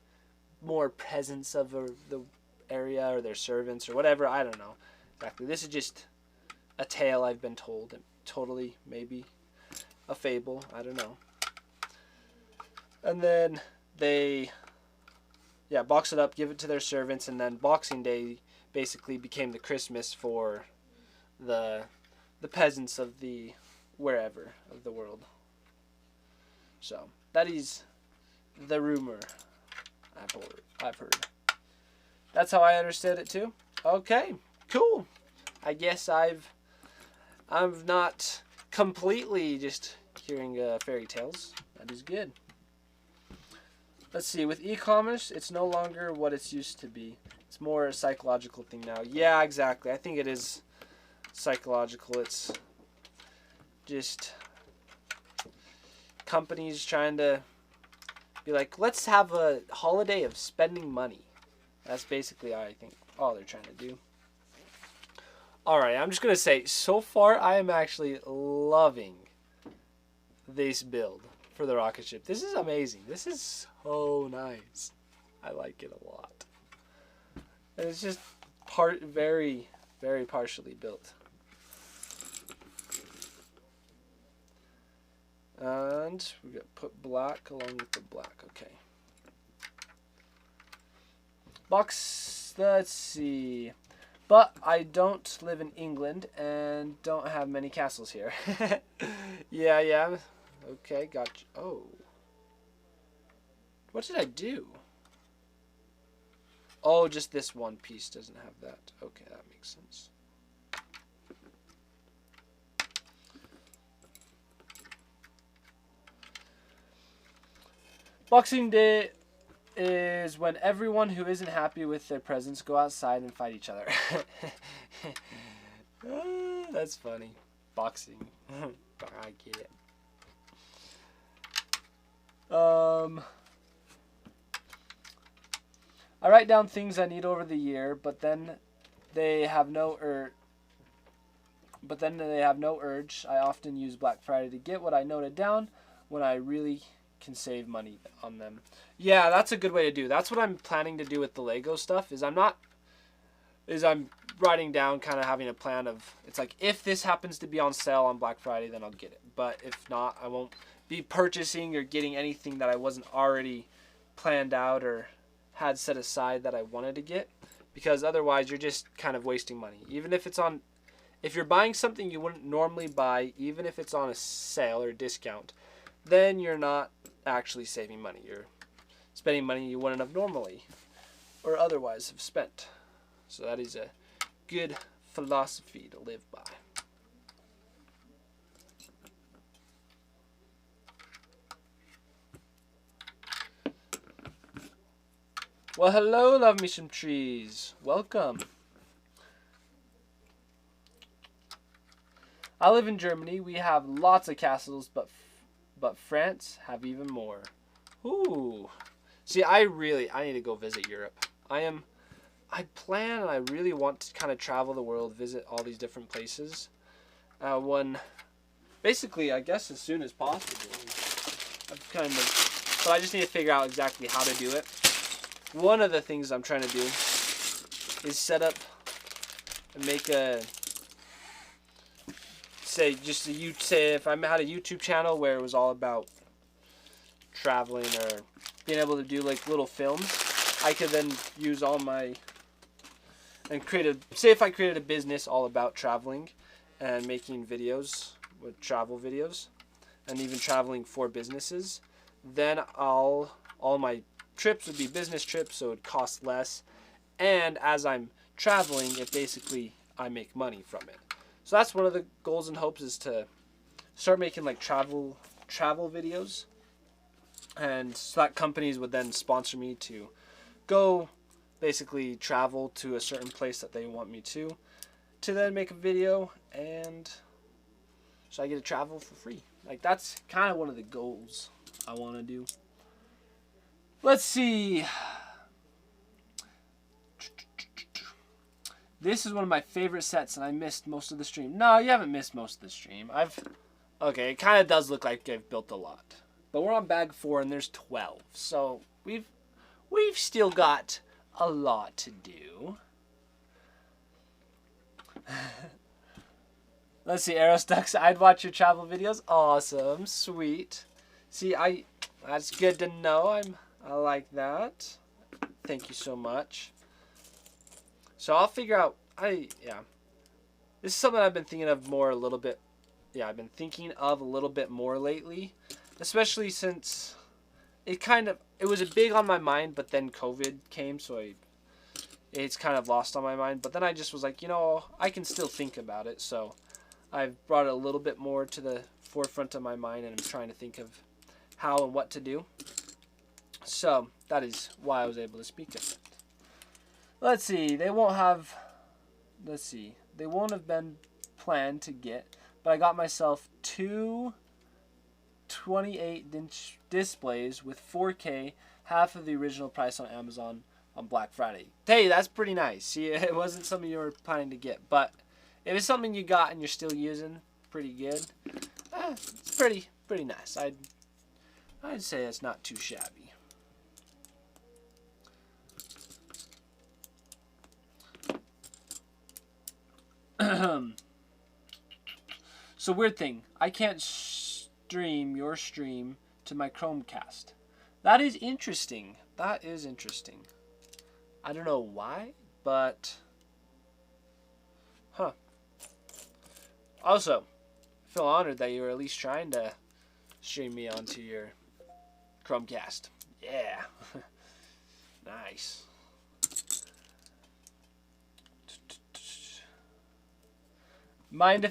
more peasants of the area or their servants or whatever. I don't know exactly. This is just a tale I've been told. Totally, maybe a fable. I don't know. And then they, box it up, give it to their servants, and then Boxing Day basically became the Christmas for the peasants of the wherever of the world. So that is the rumor I've heard. That's how I understood it too. Okay, cool. I guess I'm not completely just hearing fairy tales. That is good. Let's see. With e-commerce, it's no longer what it's used to be. It's more a psychological thing now. Yeah, exactly. I think it is psychological. It's just companies trying to be like, let's have a holiday of spending money. That's basically, I think, all they're trying to do. Alright, I'm just going to say, so far I am actually loving this build for the rocket ship. This is amazing. This is so nice. I like it a lot. And it's just very, very partially built. And we got put black along with the black. Okay. Box, let's see. But I don't live in England and don't have many castles here. Yeah. Okay, gotcha. Oh. What did I do? Oh, just this one piece doesn't have that. Okay, that makes sense. Boxing Day is when everyone who isn't happy with their presents go outside and fight each other. That's funny. Boxing. I get it. I write down things I need over the year, but then they have no urge. I often use Black Friday to get what I noted down when I really can save money on them. Yeah, that's a good way to do. That's what I'm planning to do with the Lego stuff. I'm writing down, kind of having a plan of, it's like, if this happens to be on sale on Black Friday, then I'll get it. But if not, I won't be purchasing or getting anything that I wasn't already planned out or had set aside that I wanted to get, because otherwise you're just kind of wasting money. Even if if you're buying something you wouldn't normally buy, even if it's on a sale or discount, then you're not actually saving money. You're spending money you wouldn't have normally or otherwise have spent. So that is a good philosophy to live by. Well, hello, love me some trees. Welcome. I live in Germany. We have lots of castles, but France have even more. Ooh. See, I need to go visit Europe. I plan and I really want to kind of travel the world, visit all these different places. Basically, I guess as soon as possible. But I just need to figure out exactly how to do it. One of the things I'm trying to do is set up and make say if I had a YouTube channel where it was all about traveling or being able to do like little films, I could then use all my and say if I created a business all about traveling and making videos with travel videos and even traveling for businesses, then all my trips would be business trips, so it would cost less. And as I'm traveling, it basically, I make money from it. So that's one of the goals and hopes, is to start making like travel videos, and so that companies would then sponsor me to go basically travel to a certain place that they want me to then make a video, and so I get to travel for free. Like, that's kind of one of the goals I want to do. Let's see. This is one of my favorite sets, and I missed most of the stream. No, you haven't missed most of the stream. Okay, it kind of does look like I've built a lot. But we're on bag 4, and there's 12. So we've still got a lot to do. Let's see, Aerostucks. I'd watch your travel videos. Awesome, sweet. See, that's good to know. I like that. Thank you so much. So I'll figure out. This is something I've been thinking of more a little bit. Yeah, I've been thinking of a little bit more lately, especially since it was big on my mind, but then COVID came, so it's kind of lost on my mind. But then I just was like, I can still think about it, so I've brought it a little bit more to the forefront of my mind, and I'm trying to think of how and what to do. So that is why I was able to speak of it. Let's see, they won't have been planned to get, but I got myself 2 28-inch displays with 4K, half of the original price on Amazon on Black Friday. Hey, that's pretty nice. See, it wasn't something you were planning to get, but if it's something you got and you're still using, pretty good. It's pretty nice. I'd say it's not too shabby. So, weird thing, I can't stream your stream to my Chromecast. That is interesting. I don't know why, but also, I feel honored that you were at least trying to stream me onto your Chromecast. Yeah. Nice. Mind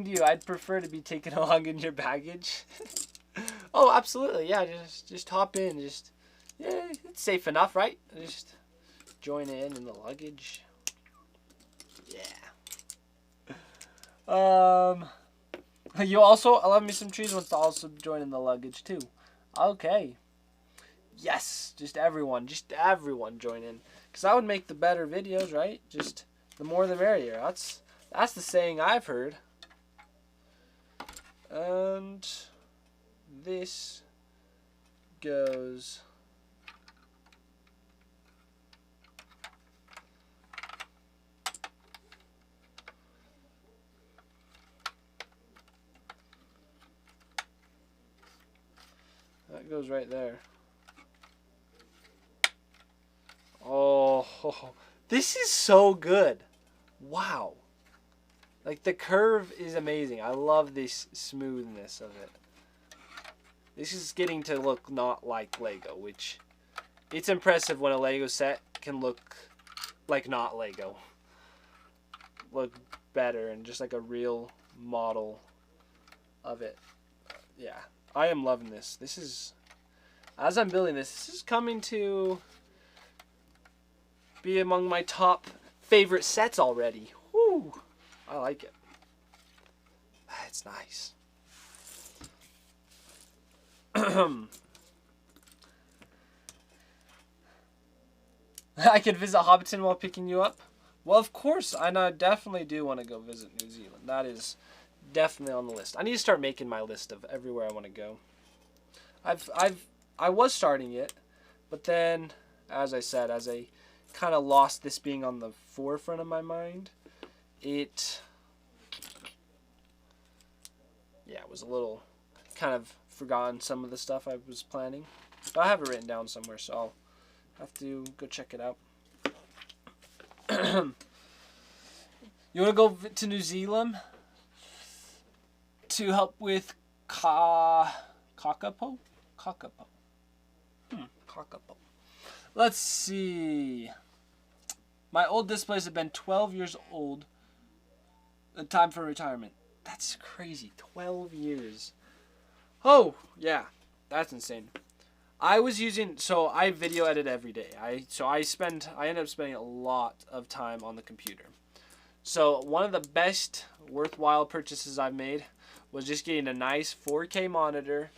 you, I'd prefer to be taken along in your baggage. Oh, absolutely. Yeah, just hop in. It's safe enough, right? Just join in the luggage. Yeah. You also, I Love Me Some Trees wants to also join in the luggage too. Okay. Yes, just everyone join in, because that would make the better videos, right? Just the more the merrier. That's the saying I've heard. And this goes right there. Oh, this is so good. Wow. Like, the curve is amazing. I love this smoothness of it. This is getting to look not like Lego, which it's impressive when a Lego set can look like not Lego. Look better and just like a real model of it. Yeah, I am loving this. This is, as I'm building this is coming to be among my top favorite sets already. Woo! I like it. It's nice. I could visit Hobbiton while picking you up. Well, of course, and I definitely do want to go visit New Zealand. That is definitely on the list. I need to start making my list of everywhere I want to go. I was starting it, but then, as I said, as I kind of lost this being on the forefront of my mind, it was a little kind of forgotten some of the stuff I was planning. But I have it written down somewhere, so I'll have to go check it out. You want to go to New Zealand? to help with Kakapo? Kakapo. Kakapo. Let's see. My old displays have been 12 years old. Time for retirement. That's crazy. 12 years. Oh, yeah. That's insane. I was using, so I video edit every day. I end up spending a lot of time on the computer. So one of the best worthwhile purchases I've made was just getting a nice 4K monitor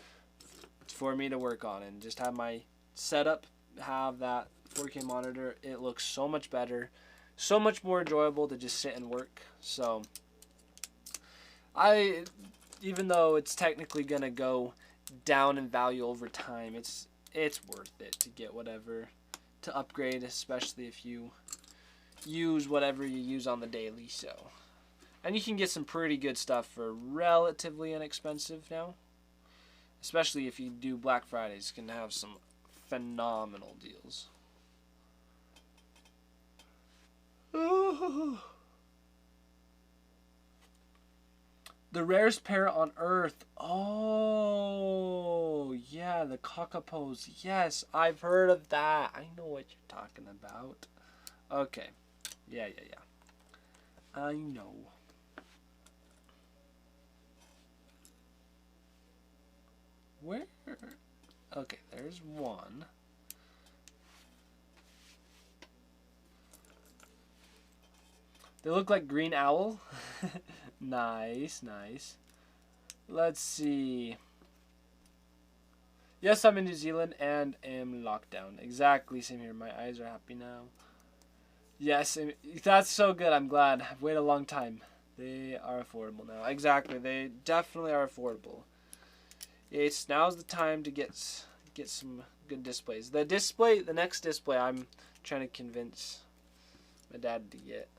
for me to work on, and just have my setup have that 4K monitor. It looks so much better, so much more enjoyable to just sit and work. So even though it's technically gonna go down in value over time, it's worth it to get whatever, to upgrade, especially if you use whatever you use on the daily. So, and you can get some pretty good stuff for relatively inexpensive now, especially if you do Black Fridays. You can have some phenomenal deals. The rarest parrot on Earth. Oh, yeah, the cockapos. Yes, I've heard of that. I know what you're talking about. Okay. Yeah. I know. Where? Okay, there's one. They look like green owl. Nice. Let's see. Yes, I'm in New Zealand and am locked down. Exactly, same here. My eyes are happy now. Yes, that's so good. I'm glad. I've waited a long time. They are affordable now. Exactly, they definitely are affordable. Now's the time to get some good displays. The next display, I'm trying to convince my dad to get,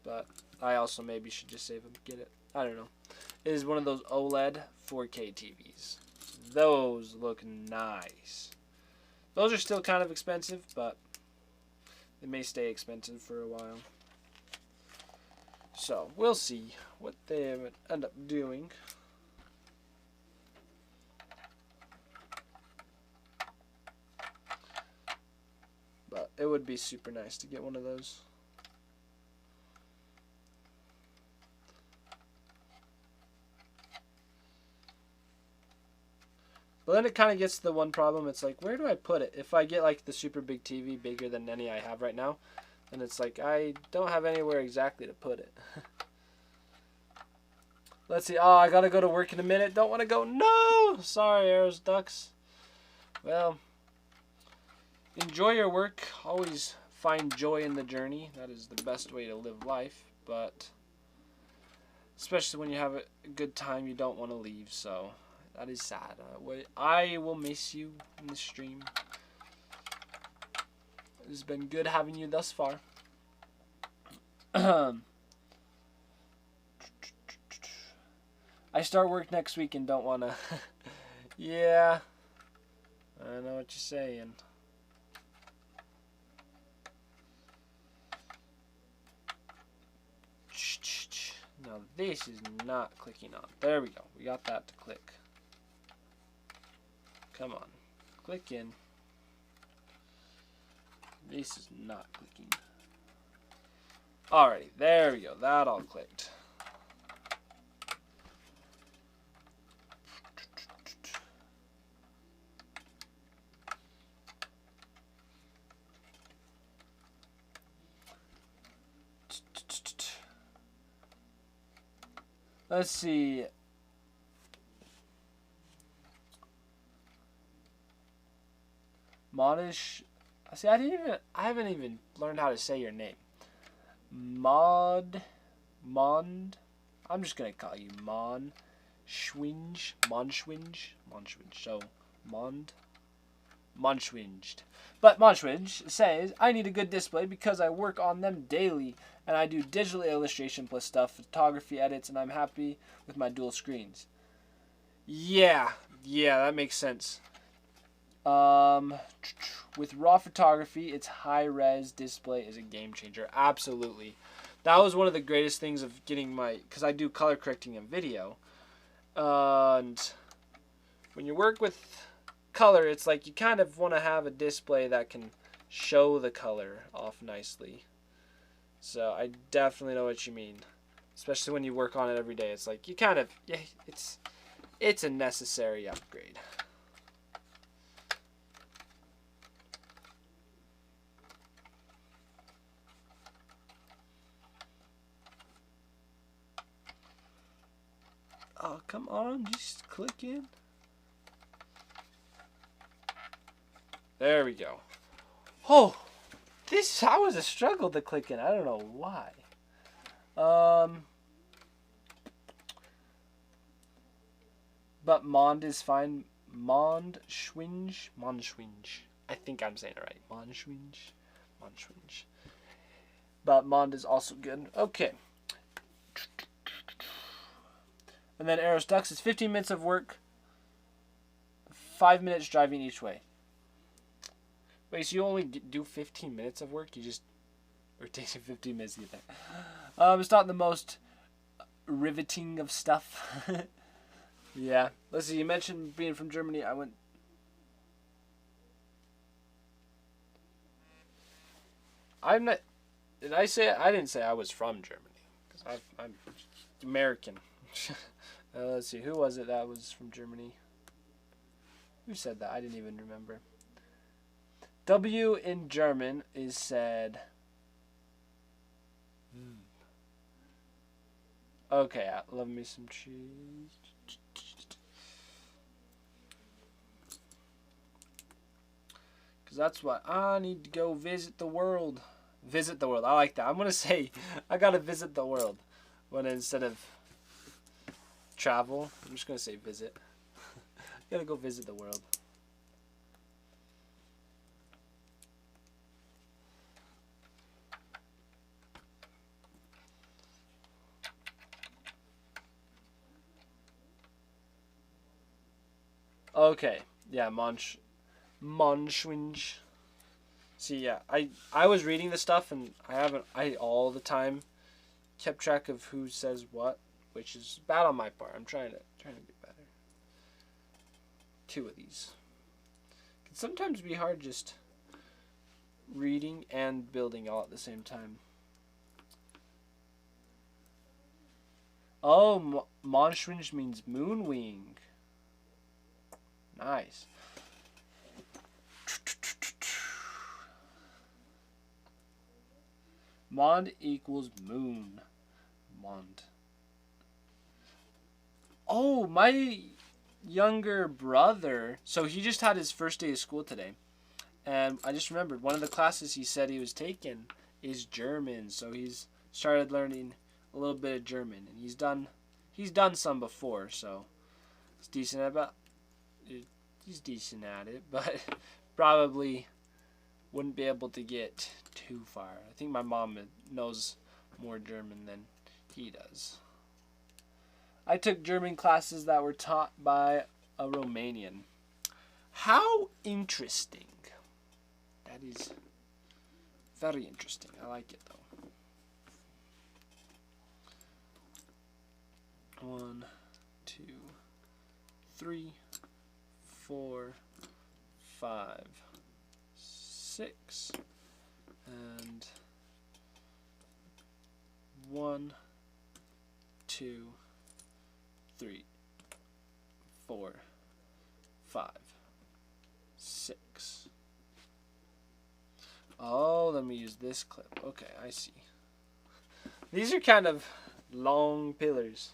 but I also maybe should just save him to get it. I don't know. It is one of those OLED 4K TVs. Those look nice. Those are still kind of expensive, but they may stay expensive for a while. So, we'll see what they end up doing. But it would be super nice to get one of those. But then it kind of gets to the one problem. It's like, where do I put it? If I get like the super big TV, bigger than any I have right now, then it's like I don't have anywhere exactly to put it. Let's see. Oh, I gotta go to work in a minute. Don't want to go. No! Sorry, Arrows Ducks. Well, enjoy your work. Always find joy in the journey. That is the best way to live life. But especially when you have a good time, you don't want to leave. So that is sad. I will miss you in the stream. It's been good having you thus far. I start work next week and don't want to. Yeah. I know what you're saying. Now this is not clicking on. There we go. We got that to click. Come on. Click in. This is not clicking. Alrighty. There we go. That all clicked. Let's see. Modish. See, I haven't even learned how to say your name. Mond. I'm just gonna call you Monschwinge. So Monschwinged. But Monschwinge says, I need a good display because I work on them daily and I do digital illustration plus stuff, photography edits, and I'm happy with my dual screens. Yeah, that makes sense. With raw photography, its high-res display is a game changer. Absolutely. That was one of the greatest things of getting because I do color correcting in video. And when you work with color, it's like you kind of want to have a display that can show the color off nicely. So I definitely know what you mean. Especially when you work on it every day. It's like you kind of, yeah, it's a necessary upgrade. Oh, come on, just click in. There we go. Oh, that was a struggle to click in. I don't know why. But Mond is fine. Mondschwinge. I think I'm saying it right. Mondschwinge. But Mond is also good. Okay. And then Aerostux is 15 minutes of work, 5 minutes driving each way. Wait, so you only do 15 minutes of work? Or it takes you 15 minutes to get there. It's not the most riveting of stuff. Yeah. Let's see, you mentioned being from Germany. I'm not... Did I say... I didn't say I was from Germany. Because I'm American. Let's see, who was it that was from Germany? Who said that? I didn't even remember. W in German is said... Okay, love me some cheese. Because that's what I need to go visit the world. Visit the world. I like that. I'm going to say I got to visit the world. When instead of travel, I'm just going to say visit. Got to go visit the world. Okay. Yeah, Monschwinge. See, yeah, I was reading this stuff and I all the time kept track of who says what, which is bad on my part. I'm trying to get better. 2 of these. It can sometimes be hard just reading and building all at the same time. Oh, Monschwinge means moonwing. Nice. Mond equals moon. Mond. Oh, my younger brother. So he just had his first day of school today. And I just remembered one of the classes he said he was taking is German. So he's started learning a little bit of German. And he's done some before. So he's decent at it. But probably wouldn't be able to get too far. I think my mom knows more German than he does. I took German classes that were taught by a Romanian. How interesting. That is very interesting. I like it though. 1, 2, 3, 4, 5, 6, and 1, 2, 3, 4, 5, 6. Oh, let me use this clip. Okay, I see. These are kind of long pillars.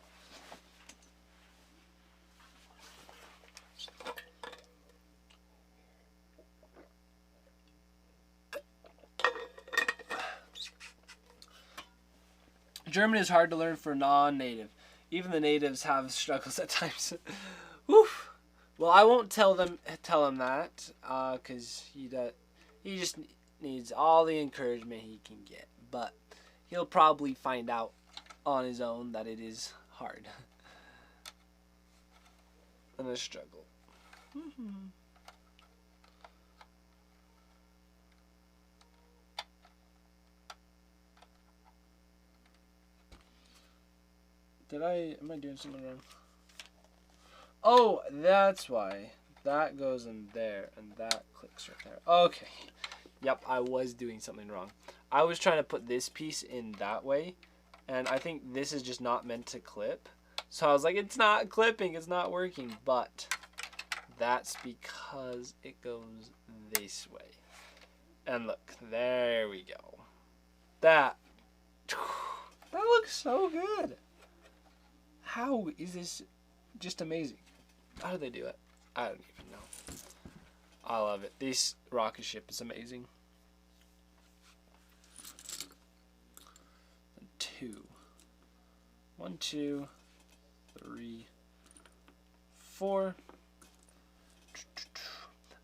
German is hard to learn for non-native. Even the natives have struggles at times. Woof. Well, I won't tell him that, because he just needs all the encouragement he can get. But he'll probably find out on his own that it is hard and a struggle. Am I doing something wrong? Oh, that's why. That goes in there, and that clicks right there. Okay. Yep, I was doing something wrong. I was trying to put this piece in that way, and I think this is just not meant to clip. So I was like, it's not clipping, it's not working, but that's because it goes this way. And look, there we go. That looks so good. How is this just amazing? How do they do it? I don't even know. I love it. This rocket ship is amazing. 1, 2, 3, 4.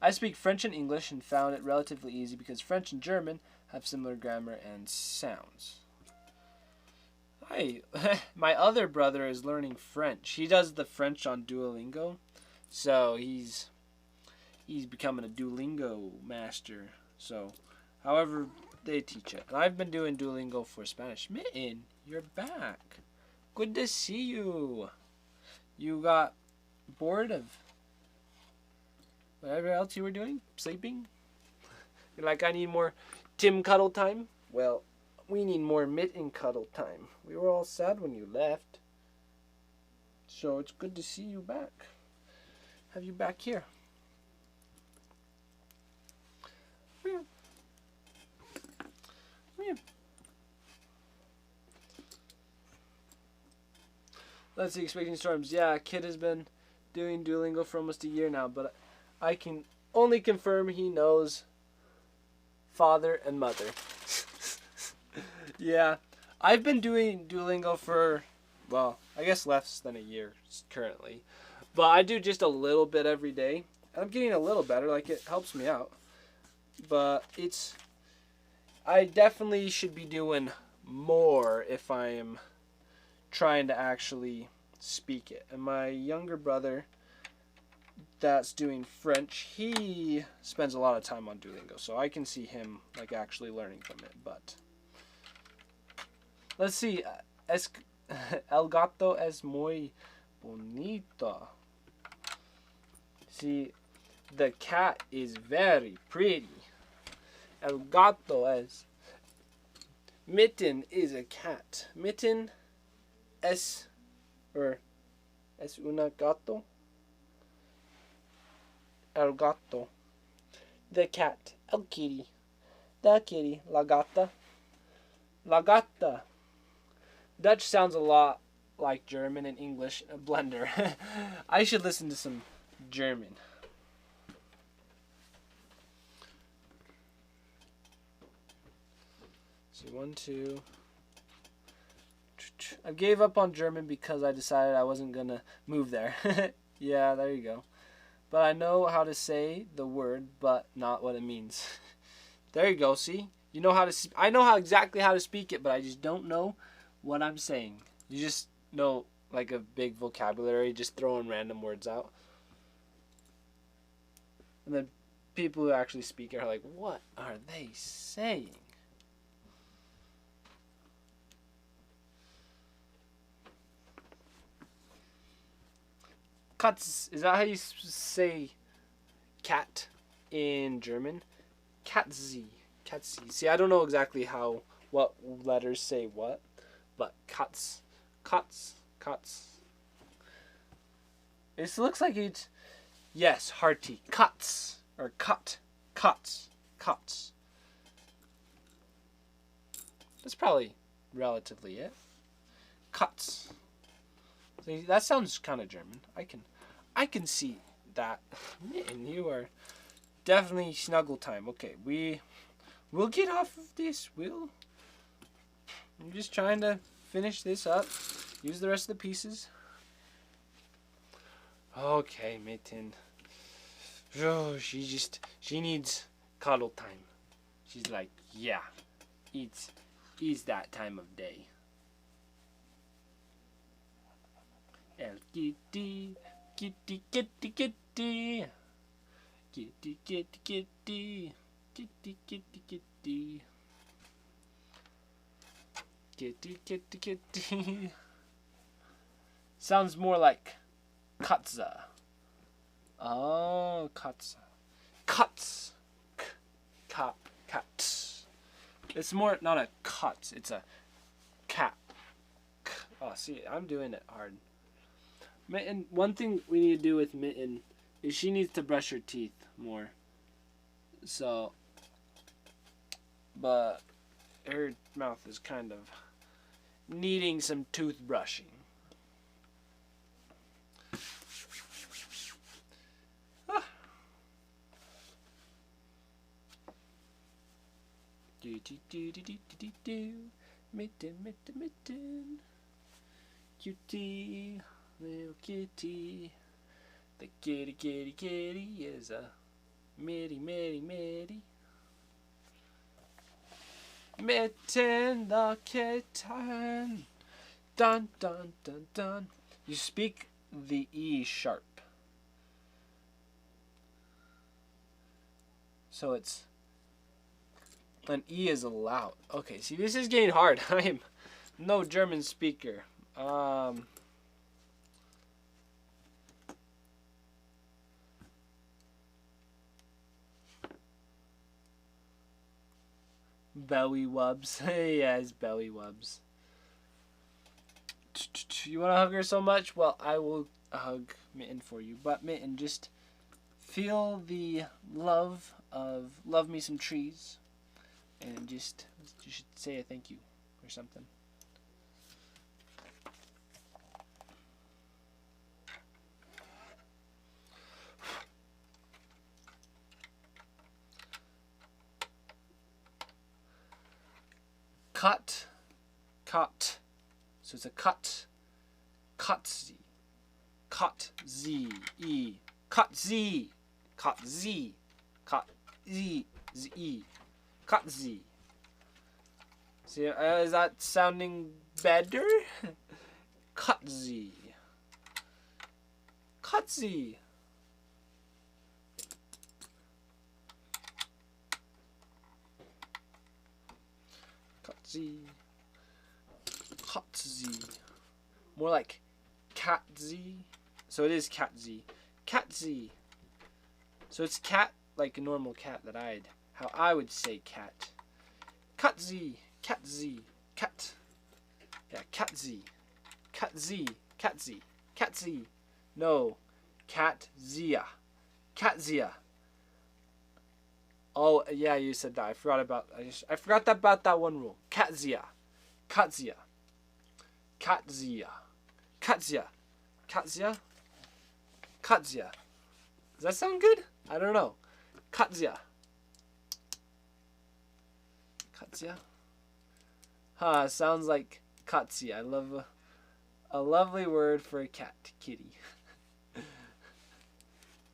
I speak French and English and found it relatively easy because French and German have similar grammar and sounds. Hi, my other brother is learning French. He does the French on Duolingo, so he's becoming a Duolingo master. So, however they teach it. And I've been doing Duolingo for Spanish. Mitten, you're back. Good to see you. You got bored of whatever else you were doing? Sleeping? You're like, I need more Tim cuddle time? Well, we need more Mitten cuddle time. We were all sad when you left. So it's good to see you back. Have you back here. Yeah. Yeah. Let's see, expecting storms. Yeah, kid has been doing Duolingo for almost a year now, but I can only confirm he knows father and mother. Yeah, I've been doing Duolingo for, well, I guess less than a year currently. But I do just a little bit every day. I'm getting a little better, like it helps me out. But I definitely should be doing more if I am trying to actually speak it. And my younger brother that's doing French, he spends a lot of time on Duolingo, so I can see him like actually learning from it. But let's see, el gato es muy bonito. See, the cat is very pretty. El gato es. Mitten is a cat. Mitten es una gato. El gato. The cat. El kitty. The kitty. La gata. La gata. Dutch sounds a lot like German and English. A blender. I should listen to some German. See, 1, 2. I gave up on German because I decided I wasn't going to move there. Yeah, there you go. But I know how to say the word, but not what it means. There you go, see? You know how to I know exactly how to speak it, but I just don't know what I'm saying. You just know like a big vocabulary, just throwing random words out. And then people who actually speak it are like, what are they saying? Katz, is that how you say cat in German? Katzi. Katzi. See, I don't know exactly what letters say what, but Katz. Katz. Katz. It looks like it's, yes, hearty. Katz. Or cut. Katz. Katz. That's probably relatively it. Katz. See, that sounds kind of German. I can see that. And you are definitely snuggle time. Okay, we'll get off of this. I'm just trying to finish this up. Use the rest of the pieces. Okay, Mitten. Oh, she needs cuddle time. She's like, yeah, it's that time of day. El kitty, kitty, kitty, kitty. Kitty, kitty, kitty. Kitty, kitty, kitty. Kitty, kitty, kitty. Sounds more like Katze. Oh, Katze. Cuts. Cat. It's more not a cut. It's a cat. Oh, see, I'm doing it hard. Mitten, one thing we need to do with Mitten is she needs to brush her teeth more. So, but her mouth is kind of needing some toothbrushing. Mitten. Cutie, little kitty. The kitty is a mitty. Mitten the kitten. Dun. You speak the E sharp. So it's an E is loud. Okay, see, this is getting hard. I am no German speaker. Belly wubs. Yes, belly wubs. You want to hug her so much? Well, I will hug Mitten for you. But Mitten, just feel the love of love me some trees. And just, you should say a thank you or something. Cut. So it's a cut. Cutzy. E. Cutzy. Cutzy. See, is that sounding better? Cutzy. Cutzy. Cutzy. More like catzy. So it is catzy. Catzy. So it's cat like a normal cat that how I would say cat. Catzy. Cat. Yeah, catzy. No. Catzia. Oh, yeah, you said that. I forgot about that one rule. Catzia. Does that sound good? I don't know. Katzia. Sounds like Katzi. I love a lovely word for a cat, kitty.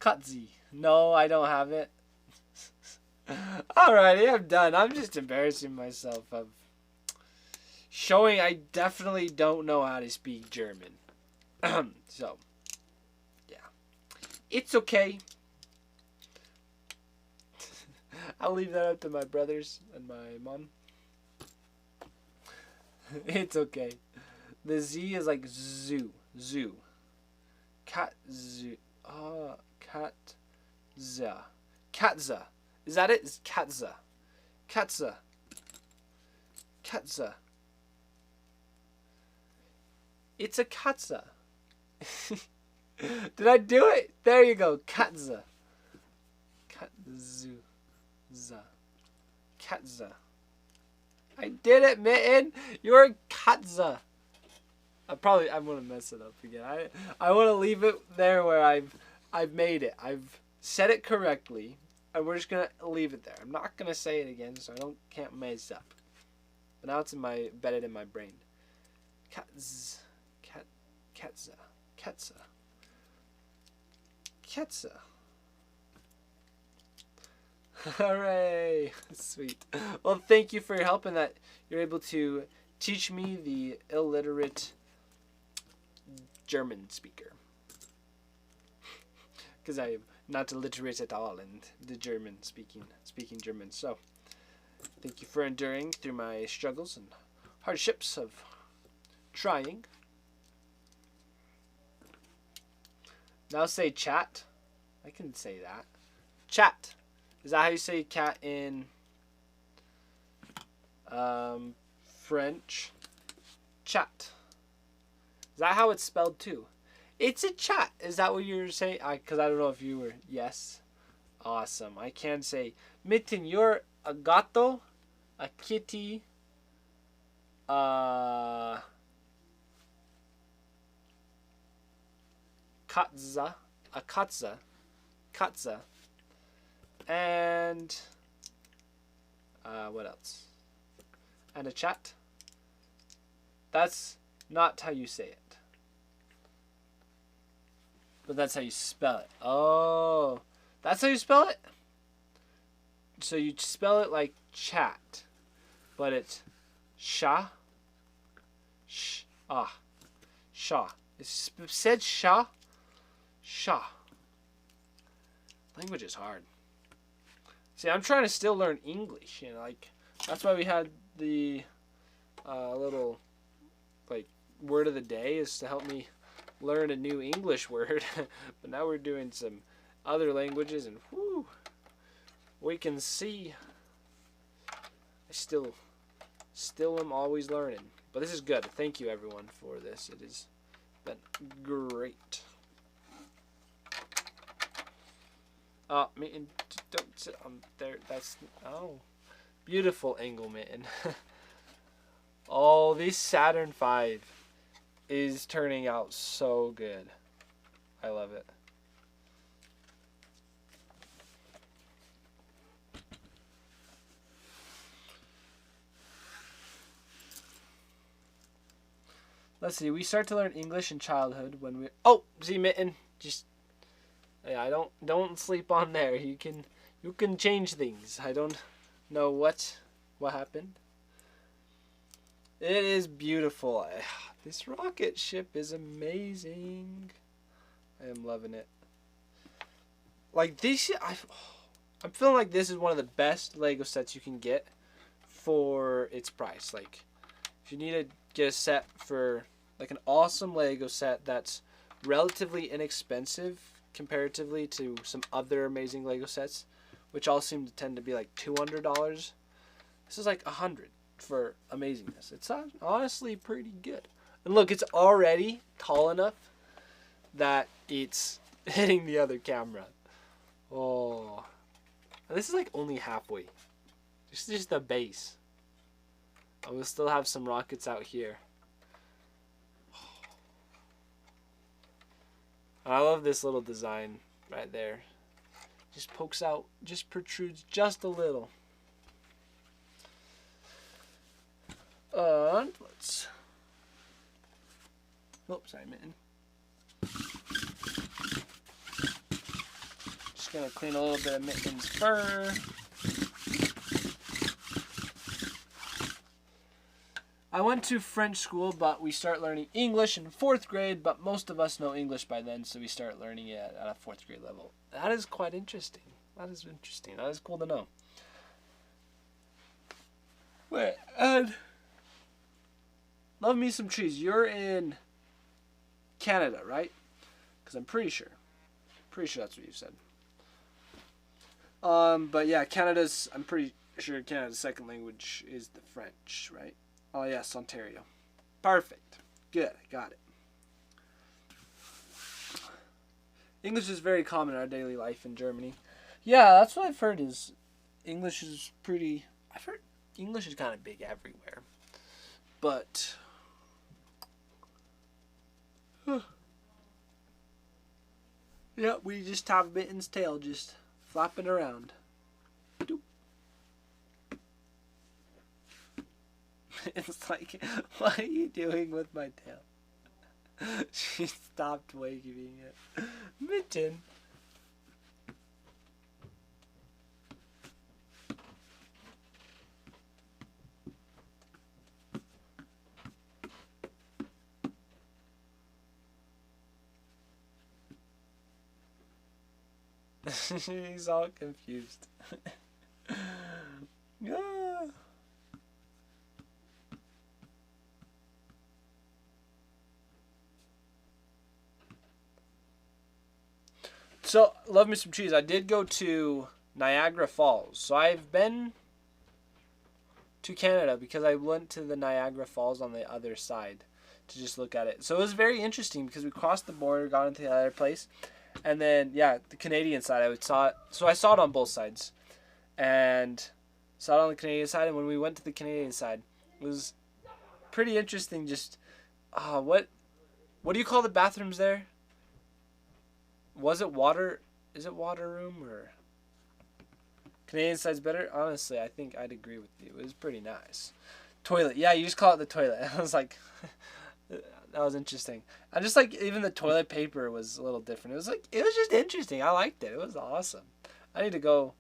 Katzi. No, I don't have it. Alrighty, I'm done. I'm just embarrassing myself of showing I definitely don't know how to speak German. So, yeah. It's okay. I'll leave that up to my brothers and my mom. It's okay. The Z is like zoo. Cat zoo. Katza. Is that it? It's Katza. It's a Katza. Did I do it? There you go. Katza. Katza. I did it, Mitten. You're a Katza. I'm gonna mess it up again. I want to leave it there where I've made it. I've said it correctly, and we're just gonna leave it there. I'm not gonna say it again, so I can't mess up. But now it's embedded in my brain. Katza. Hooray! Sweet. Well, thank you for your help and that you're able to teach me, the illiterate German speaker. Because I am not illiterate at all in the German speaking German. So, thank you for enduring through my struggles and hardships of trying. Now say chat. I can say that. Chat. Is that how you say cat in French? Chat. Is that how it's spelled too? It's a chat. Is that what you're saying? Because I don't know if you were. Yes. Awesome. I can say, Mitten, you're a gato, a kitty, katza, a katza, and what else? And a chat. That's not how you say it. But that's how you spell it. Oh, that's how you spell it? So you spell it like chat, but it's sha, sha. It's said sha. Language is hard. See, I'm trying to still learn English, you know, like that's why we had the little like word of the day is to help me learn a new English word. But now we're doing some other languages, and whoo, we can see I still am always learning. But this is good. Thank you everyone for this. It has been great. Mitten, don't sit on there. That's beautiful angle, Mitten. Oh, this Saturn V is turning out so good. I love it. Let's see. We start to learn English in childhood when we. Oh, see, Mitten, just. Yeah, don't sleep on there. You can change things. I don't know what happened. It is beautiful. This rocket ship is amazing. I am loving it. Like this, I'm feeling like this is one of the best Lego sets you can get for its price. Like, if you need to get a set for like an awesome Lego set that's relatively inexpensive comparatively to some other amazing Lego sets, which all seem to tend to be like $200. This is like $100 for amazingness. It's honestly pretty good. And look, it's already tall enough that it's hitting the other camera. Oh, and this is like only halfway. This is just the base. I will still have some rockets out here. I love this little design right there. Just pokes out, just protrudes just a little. And let's. Oh, sorry, Mitten. Just gonna clean a little bit of Mitten's fur. I went to French school, but we start learning English in 4th grade, but most of us know English by then, so we start learning it at a 4th grade level. That is quite interesting. That is interesting. That is cool to know. Wait, and love me some trees. You're in Canada, right? Because I'm pretty sure that's what you said. But yeah, I'm pretty sure Canada's second language is the French, right? Oh yes, Ontario. Perfect. Good, I got it. English is very common in our daily life in Germany. Yeah, that's what I've heard is English is pretty. I've heard English is kind of big everywhere. But yeah, we just have Mitten's tail just flapping around. Doop. It's like, what are you doing with my tail? She stopped waving it. Mitten. He's all confused. Yeah. So, love me some trees. I did go to Niagara Falls. So, I've been to Canada because I went to the Niagara Falls on the other side to just look at it. So, it was very interesting because we crossed the border, got into the other place. And then, yeah, the Canadian side, I saw it. So, I saw it on both sides. And saw it on the Canadian side. And when we went to the Canadian side, it was pretty interesting. Just, what do you call the bathrooms there? Was it water? Is it water room or Canadian side's better? Honestly, I think I'd agree with you. It was pretty nice. Toilet. Yeah, you just call it the toilet. I was like, that was interesting. I just like even the toilet paper was a little different. It was just interesting. I liked it. It was awesome. I need to go.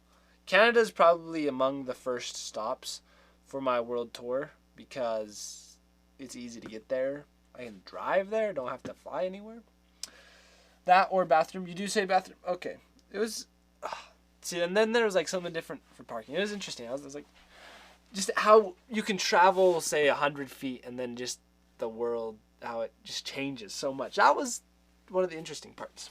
Canada's probably among the first stops for my world tour because it's easy to get there. I can drive there. Don't have to fly anywhere. That or bathroom. You do say bathroom? Okay. It was... see, and then there was like something different for parking. It was interesting. I was like... just how you can travel, say, 100 feet and then just the world, how it just changes so much. That was one of the interesting parts.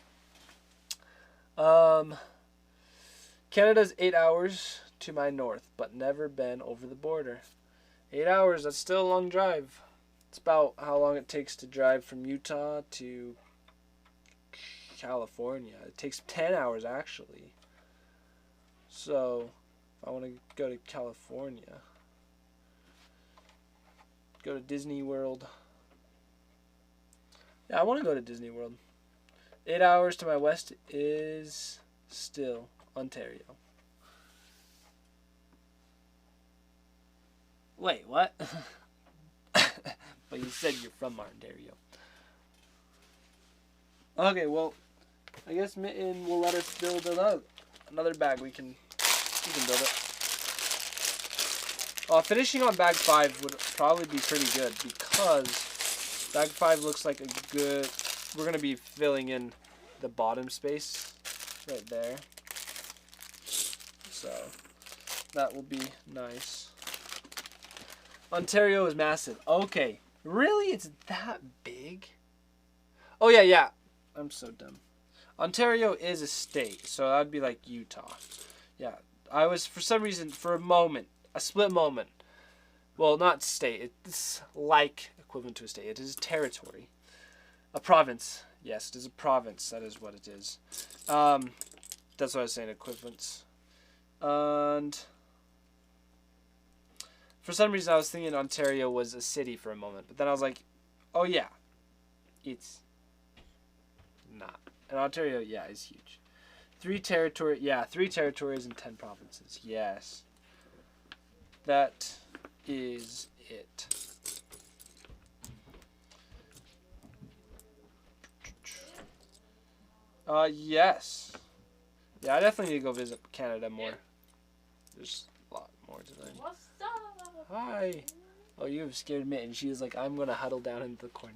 Canada's 8 hours to my north, but never been over the border. 8 hours, that's still a long drive. It's about how long it takes to drive from Utah to California. It takes 10 hours actually. So if I want to go to California, go to Disney World. Yeah, I want to go to Disney World. 8 hours to my west is still Ontario. Wait, what? But you said you're from Ontario. Okay, well, I guess Mitten will let us build another bag. We can build it. Finishing on bag 5 would probably be pretty good because bag 5 looks like a good... we're going to be filling in the bottom space right there. So that will be nice. Ontario is massive. Okay. Really? It's that big? Oh, yeah. I'm so dumb. Ontario is a state, so that would be like Utah. Yeah. I was, for some reason, for a moment, a split moment. Well, not state. It's like equivalent to a state. It is territory. A province. Yes, it is a province. That is what it is. That's what I was saying, equivalence. And for some reason I was thinking Ontario was a city for a moment, but then I was like, oh yeah, it's not. And Ontario, yeah, is huge. 3 territories and 10 provinces. Yes. That is it. Yes. Yeah, I definitely need to go visit Canada more. There's a lot more to learn. What's up? Hi. Oh, you have scared Mitten. She was like, I'm going to huddle down into the corner.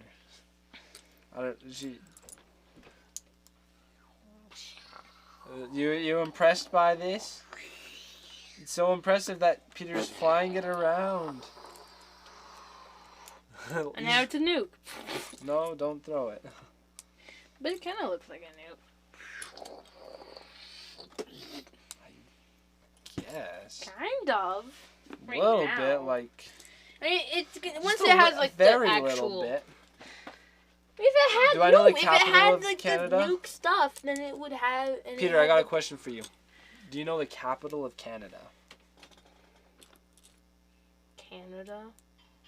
You impressed by this? It's so impressive that Peter's flying it around. And now it's a nuke. No, don't throw it. But it kind of looks like a nuke. Yes. Kind of. A little bit, like... I mean, it's once it has like very the actual. Little bit. If it had Do I know the if it capital had of like Canada? the nuke stuff, then it would have. And Peter, I got a question for you. Do you know the capital of Canada? Canada.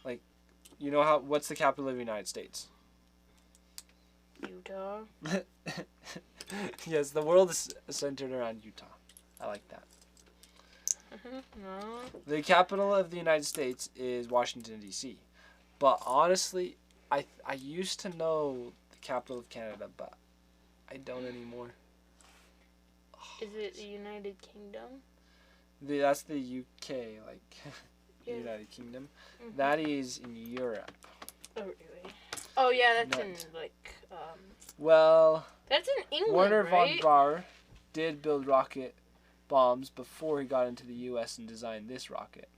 Like, you know how? What's the capital of the United States? Utah. Yes, the world is centered around Utah. I like that. No. The capital of the United States is Washington, D.C. But honestly, I used to know the capital of Canada, but I don't anymore. Is it the United Kingdom? That's the UK, like Yeah. United Kingdom. Mm-hmm. That is in Europe. Oh really? Oh yeah, that's in like Well, that's in England, Werner right? von Braun did build rocket bombs before he got into the U.S. and designed this rocket.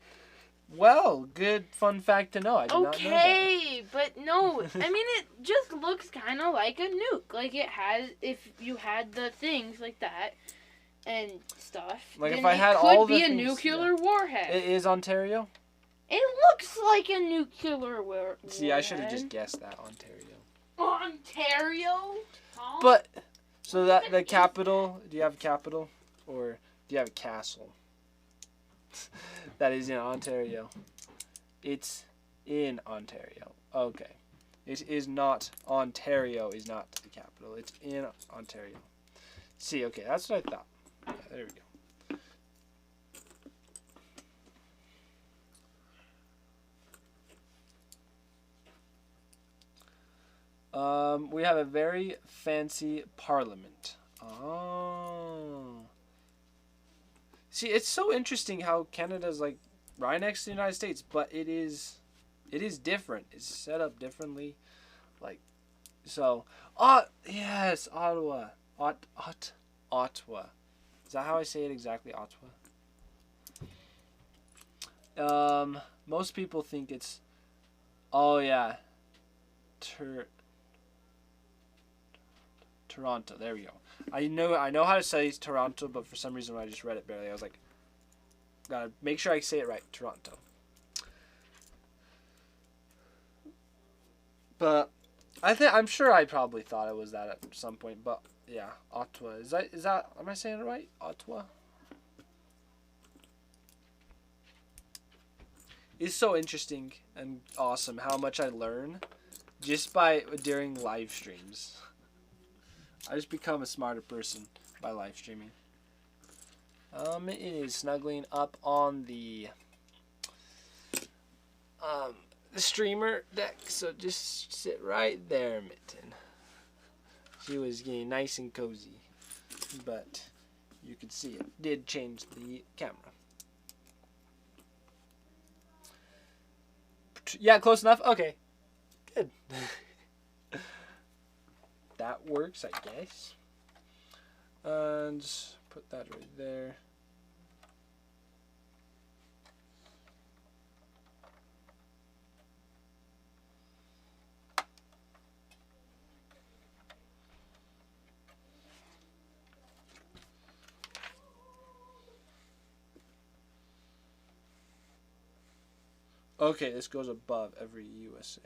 Well, good fun fact to know. I did not know that. Okay, but no. I mean, it just looks kind of like a nuke. Like it has, if you had the things like that and stuff. Like then if I it had could all be the a things, nuclear warhead. It is Ontario? It looks like a nuclear warhead. See, I should have just guessed that, Ontario. Ontario? Huh? But, so that the capital, do you have a capital? Or do you have a castle? That is in Ontario. It's in Ontario. Okay. It is not, Ontario is not the capital. It's in Ontario. See, okay, that's what I thought. Yeah, there we go. We have a very fancy parliament. Oh. See, it's so interesting how Canada's like right next to the United States, but it is different. It's set up differently. Like, so, yes, Ottawa. Ottawa. Is that how I say it exactly? Ottawa? Most people think it's, oh yeah, Toronto. There we go. I know how to say Toronto, but for some reason when I just read it barely, I was like, gotta make sure I say it right. Toronto. But I'm sure I probably thought it was that at some point, but yeah, Ottawa. Is that am I saying it right? Ottawa? It's so interesting and awesome how much I learn just by during live streams. I just become a smarter person by live streaming. It is snuggling up on the streamer deck, so just sit right there, Mitten. She was getting nice and cozy, but you could see it did change the camera. Yeah, close enough? Okay. Good. That works, I guess. And put that right there. Okay, this goes above every USA.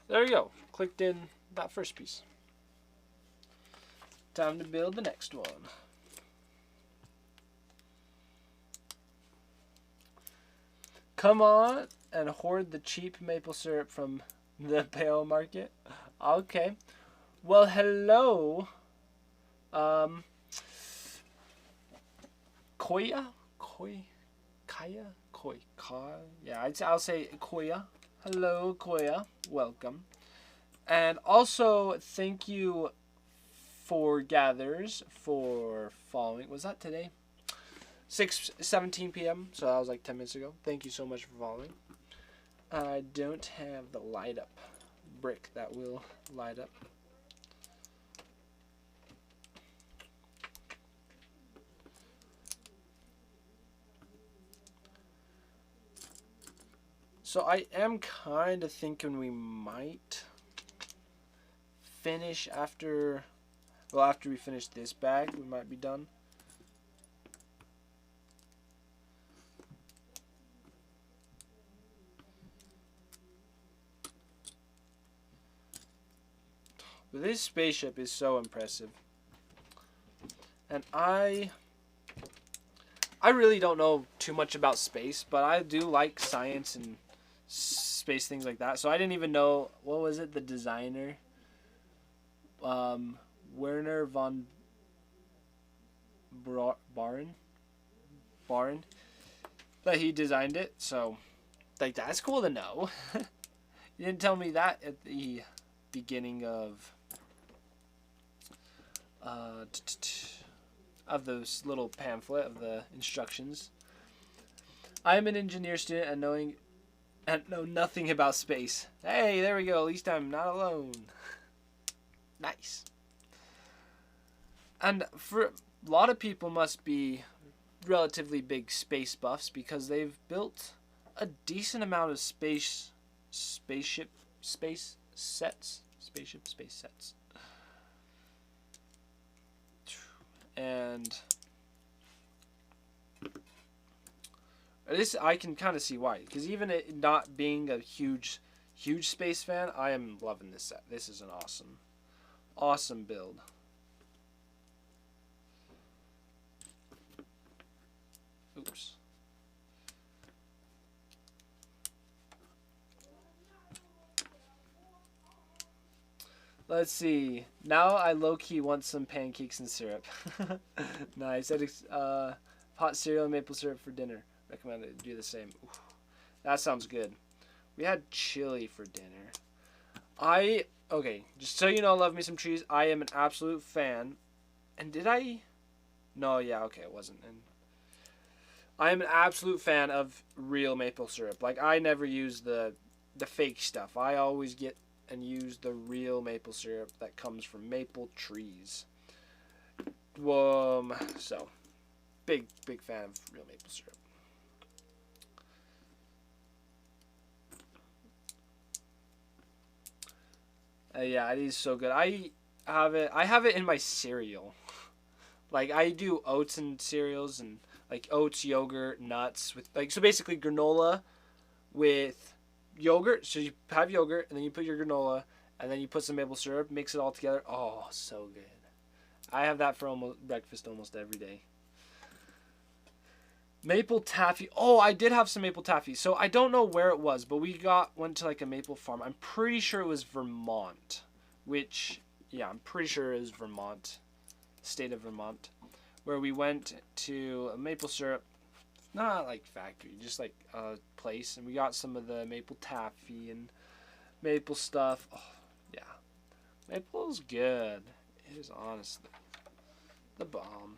There you go. Clicked in that first piece. Time to build the next one. Come on and hoard the cheap maple syrup from the pale market. Okay. Well, hello. Koya? Yeah, I'll say Koya. Hello, Koya. Welcome. And also, thank you for Gathers for following. Was that today? 6:17 p.m. So that was like 10 minutes ago. Thank you so much for following. I don't have the light up brick that will light up. So I am kind of thinking we might finish after we finish this bag, we might be done. But this spaceship is so impressive. And I really don't know too much about space, but I do like science and space things like that. So I didn't even know, what was it, the designer? Werner von Braun, that he designed it. So, like, that's cool to know. You didn't tell me that at the beginning of this little pamphlet of the instructions. I am an engineer student and know nothing about space. Hey, there we go. At least I'm not alone. Nice. And for a lot of people must be relatively big space buffs because they've built a decent amount of spaceship sets. And this, I can kind of see why. Because even it not being a huge space fan, I am loving this set. This is an awesome build. Oops. Let's see. Now I low-key want some pancakes and syrup. Nice. Hot cereal and maple syrup for dinner. Recommended. Do the same. Ooh, that sounds good. We had chili for dinner. Okay, just so you know, I love me some cheese. I am an absolute fan. And did I? No, yeah, okay, it wasn't. And I am an absolute fan of real maple syrup. Like, I never use the fake stuff. I always get and use the real maple syrup that comes from maple trees. So, big fan of real maple syrup. Yeah, it is so good. I have it in my cereal. Like, I do oats and cereals, and like oats, yogurt, nuts with so basically granola with yogurt. So you have yogurt, and then you put your granola, and then you put some maple syrup, mix it all together. Oh, so good. I have that for breakfast almost every day. Maple taffy. Oh, I did have some maple taffy. So I don't know where it was, but we went to like a maple farm. I'm pretty sure it was Vermont, I'm pretty sure it was Vermont, state of Vermont, where we went to a maple syrup, not like factory, just like a place, and we got some of the maple taffy and maple stuff. Oh, yeah. Maple's good. It is honestly the bomb.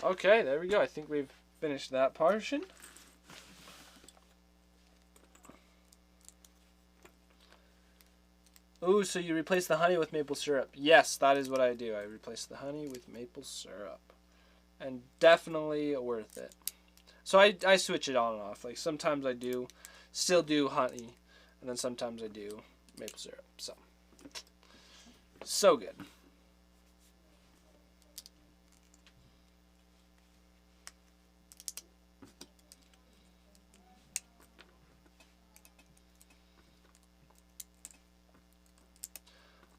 Okay, there we go. I think we've finished that portion. Ooh, so you replace the honey with maple syrup. Yes, that is what I do. I replace the honey with maple syrup. And definitely worth it. So I switch it on and off. Like, sometimes I still do honey, and then sometimes I do maple syrup. So good.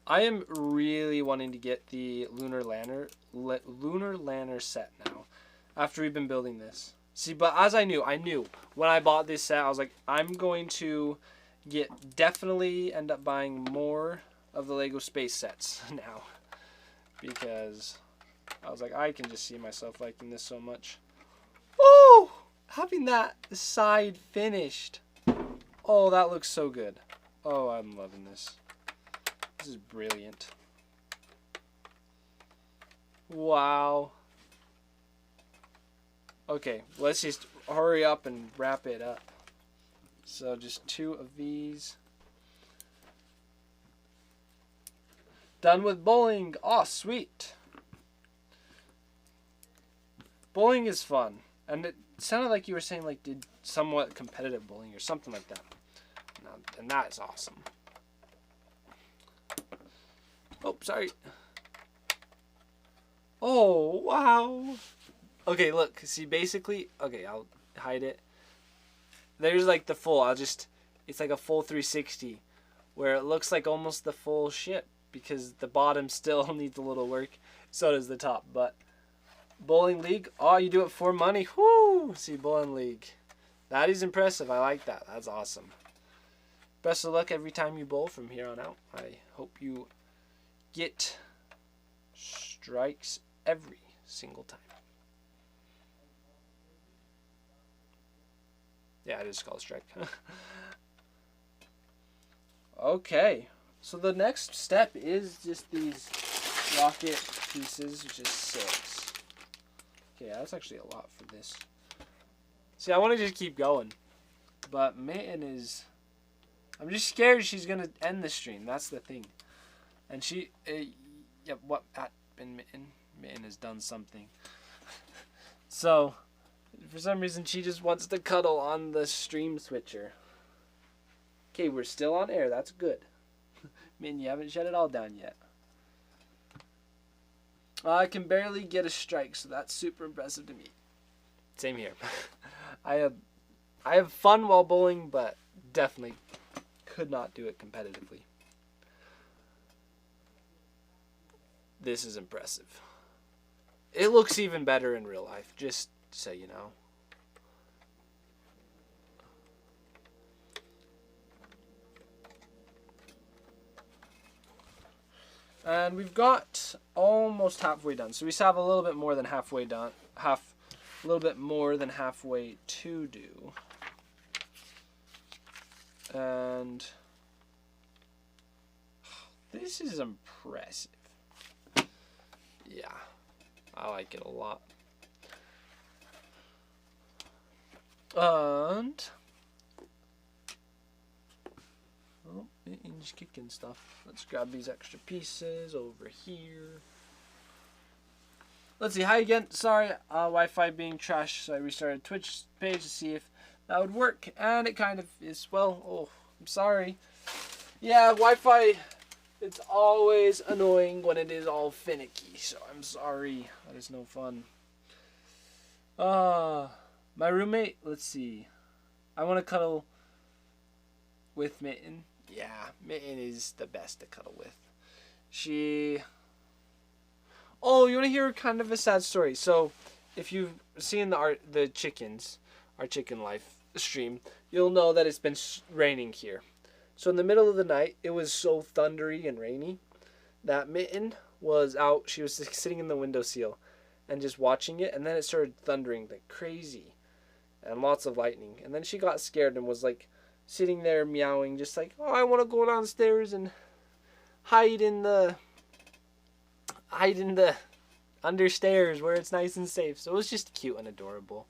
I am really wanting to get the Lunar Lander set now, after we've been building this. See, but as I knew when I bought this set, I was like, I'm going to definitely end up buying more of the Lego space sets now, because I was like, I can just see myself liking this so much. Oh, having that side finished. Oh, that looks so good. Oh, I'm loving this. This is brilliant. Wow. Okay, let's just hurry up and wrap it up. So just 2 of these. Done with bowling. Oh, sweet. Bowling is fun. And it sounded like you were saying like did somewhat competitive bowling or something like that. And that is awesome. Oh, sorry. Oh, wow. Okay, look. See, basically, okay, I'll hide it. There's like the full, it's like a full 360 where it looks like almost the full ship because the bottom still needs a little work. So does the top, but bowling league, oh, you do it for money. Whoo! See, bowling league. That is impressive. I like that. That's awesome. Best of luck every time you bowl from here on out. I hope you get strikes every single time. Yeah, it is called strike. Okay, so the next step is just these rocket pieces, which is 6. Okay, that's actually a lot for this. See, I want to just keep going, but Mitten is... I'm just scared she's going to end the stream. That's the thing. And she... yeah, what happened, Mitten? Mitten has done something. So, for some reason, she just wants to cuddle on the stream switcher. Okay, we're still on air. That's good. Mitten, you haven't shut it all down yet. I can barely get a strike, so that's super impressive to me. Same here. I have fun while bowling, but definitely could not do it competitively. This is impressive. It looks even better in real life, just so you know. And we've got almost halfway done. So we still have a little bit more than halfway done. A little bit more than halfway to do. And this is impressive. Yeah, I like it a lot. And oh, Mitten's kicking stuff. Let's grab these extra pieces over here. Let's see. Hi again. Sorry, Wi-Fi being trash, so I restarted Twitch page to see if that would work, and it kind of is. Well, oh, I'm sorry. Yeah, Wi-Fi. It's always annoying when it is all finicky, so I'm sorry. That is no fun. My roommate. Let's see. I want to cuddle with Mitten. Yeah, Mitten is the best to cuddle with. Oh, you want to hear kind of a sad story? So, if you've seen the chickens, our chicken life stream, you'll know that it's been raining here. So in the middle of the night, it was so thundery and rainy that Mitten was out. She was sitting in the windowsill and just watching it, and then it started thundering like crazy and lots of lightning. And then she got scared and was like sitting there meowing, just like, oh, I want to go downstairs and hide in the understairs where it's nice and safe. So it was just cute and adorable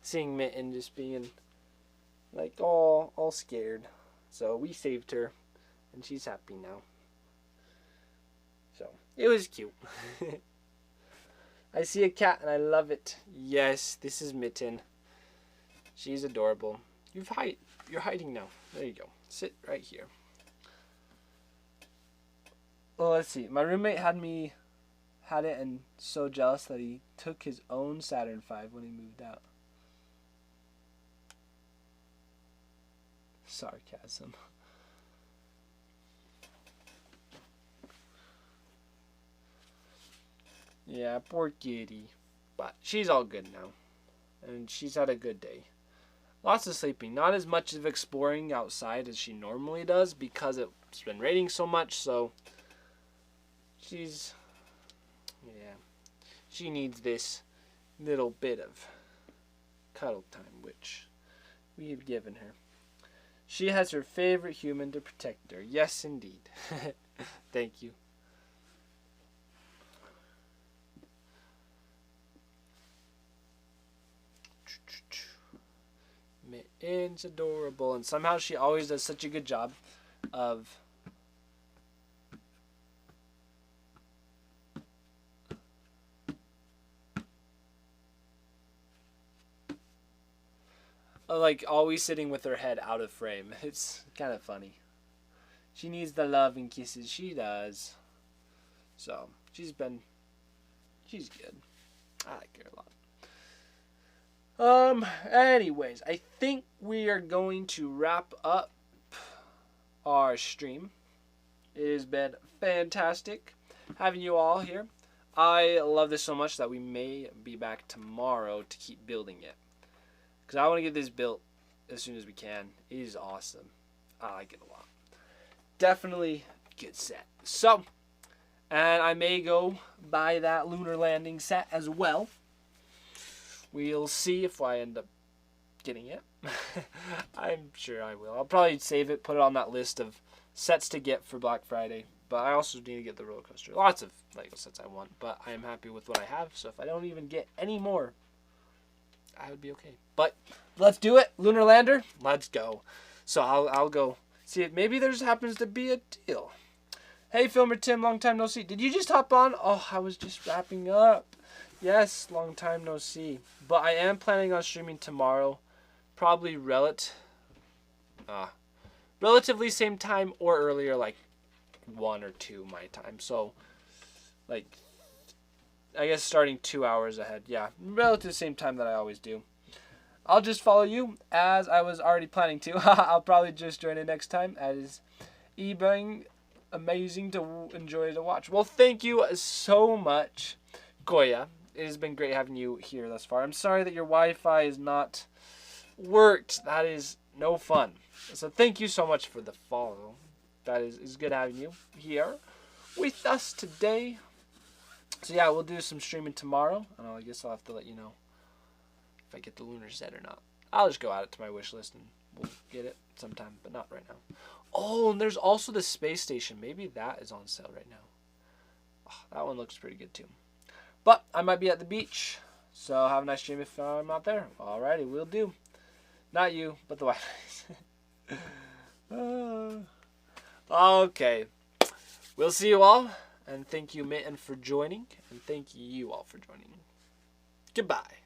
seeing Mitten just being like all scared. So we saved her and she's happy now. So it was cute. I see a cat and I love it. Yes, this is Mitten. She's adorable. You're hiding now. There you go. Sit right here. Well, let's see. My roommate had it and so jealous that he took his own Saturn V when he moved out. Sarcasm. Yeah, poor kitty. But she's all good now. And she's had a good day. Lots of sleeping. Not as much of exploring outside as she normally does because it's been raining so much. So she needs this little bit of cuddle time, which we have given her. She has her favorite human to protect her. Yes, indeed. Thank you. Mitten's adorable, and somehow she always does such a good job of like always sitting with her head out of frame. It's kind of funny. She needs the love and kisses. She does. So she's good. I like her a lot. Anyways, I think we are going to wrap up our stream. It has been fantastic having you all here. I love this so much that we may be back tomorrow to keep building it. Because I want to get this built as soon as we can. It is awesome. I like it a lot. Definitely good set. So, and I may go buy that lunar landing set as well. We'll see if I end up getting it. I'm sure I will. I'll probably save it, put it on that list of sets to get for Black Friday. But I also need to get the roller coaster. Lots of Lego sets I want, but I am happy with what I have. So if I don't even get any more, I would be okay. But let's do it. Lunar Lander, let's go. So I'll go see if maybe there's happens to be a deal. Hey, Filmer Tim, long time no see. Did you just hop on? Oh, I was just wrapping up. Yes, long time no see. But I am planning on streaming tomorrow. Probably relatively same time or earlier, like 1 or 2 my time. So, like, I guess starting 2 hours ahead. Yeah, relatively same time that I always do. I'll just follow you as I was already planning to. I'll probably just join it next time as eBaying. Amazing to enjoy to watch. Well, thank you so much, Goya. It has been great having you here thus far. I'm sorry that your Wi-Fi is not worked. That is no fun. So thank you so much for the follow. That is good having you here with us today. So yeah, we'll do some streaming tomorrow. And I guess I'll have to let you know if I get the lunar set or not. I'll just go add it to my wish list and we'll get it sometime, but not right now. Oh, and there's also the space station. Maybe that is on sale right now. Oh, that one looks pretty good too. But I might be at the beach, so have a nice stream if I'm out there. Alrighty, will do. Not you, but the Wi-Fi. Okay. We'll see you all, and thank you, Mitten, for joining, and thank you all for joining. Goodbye.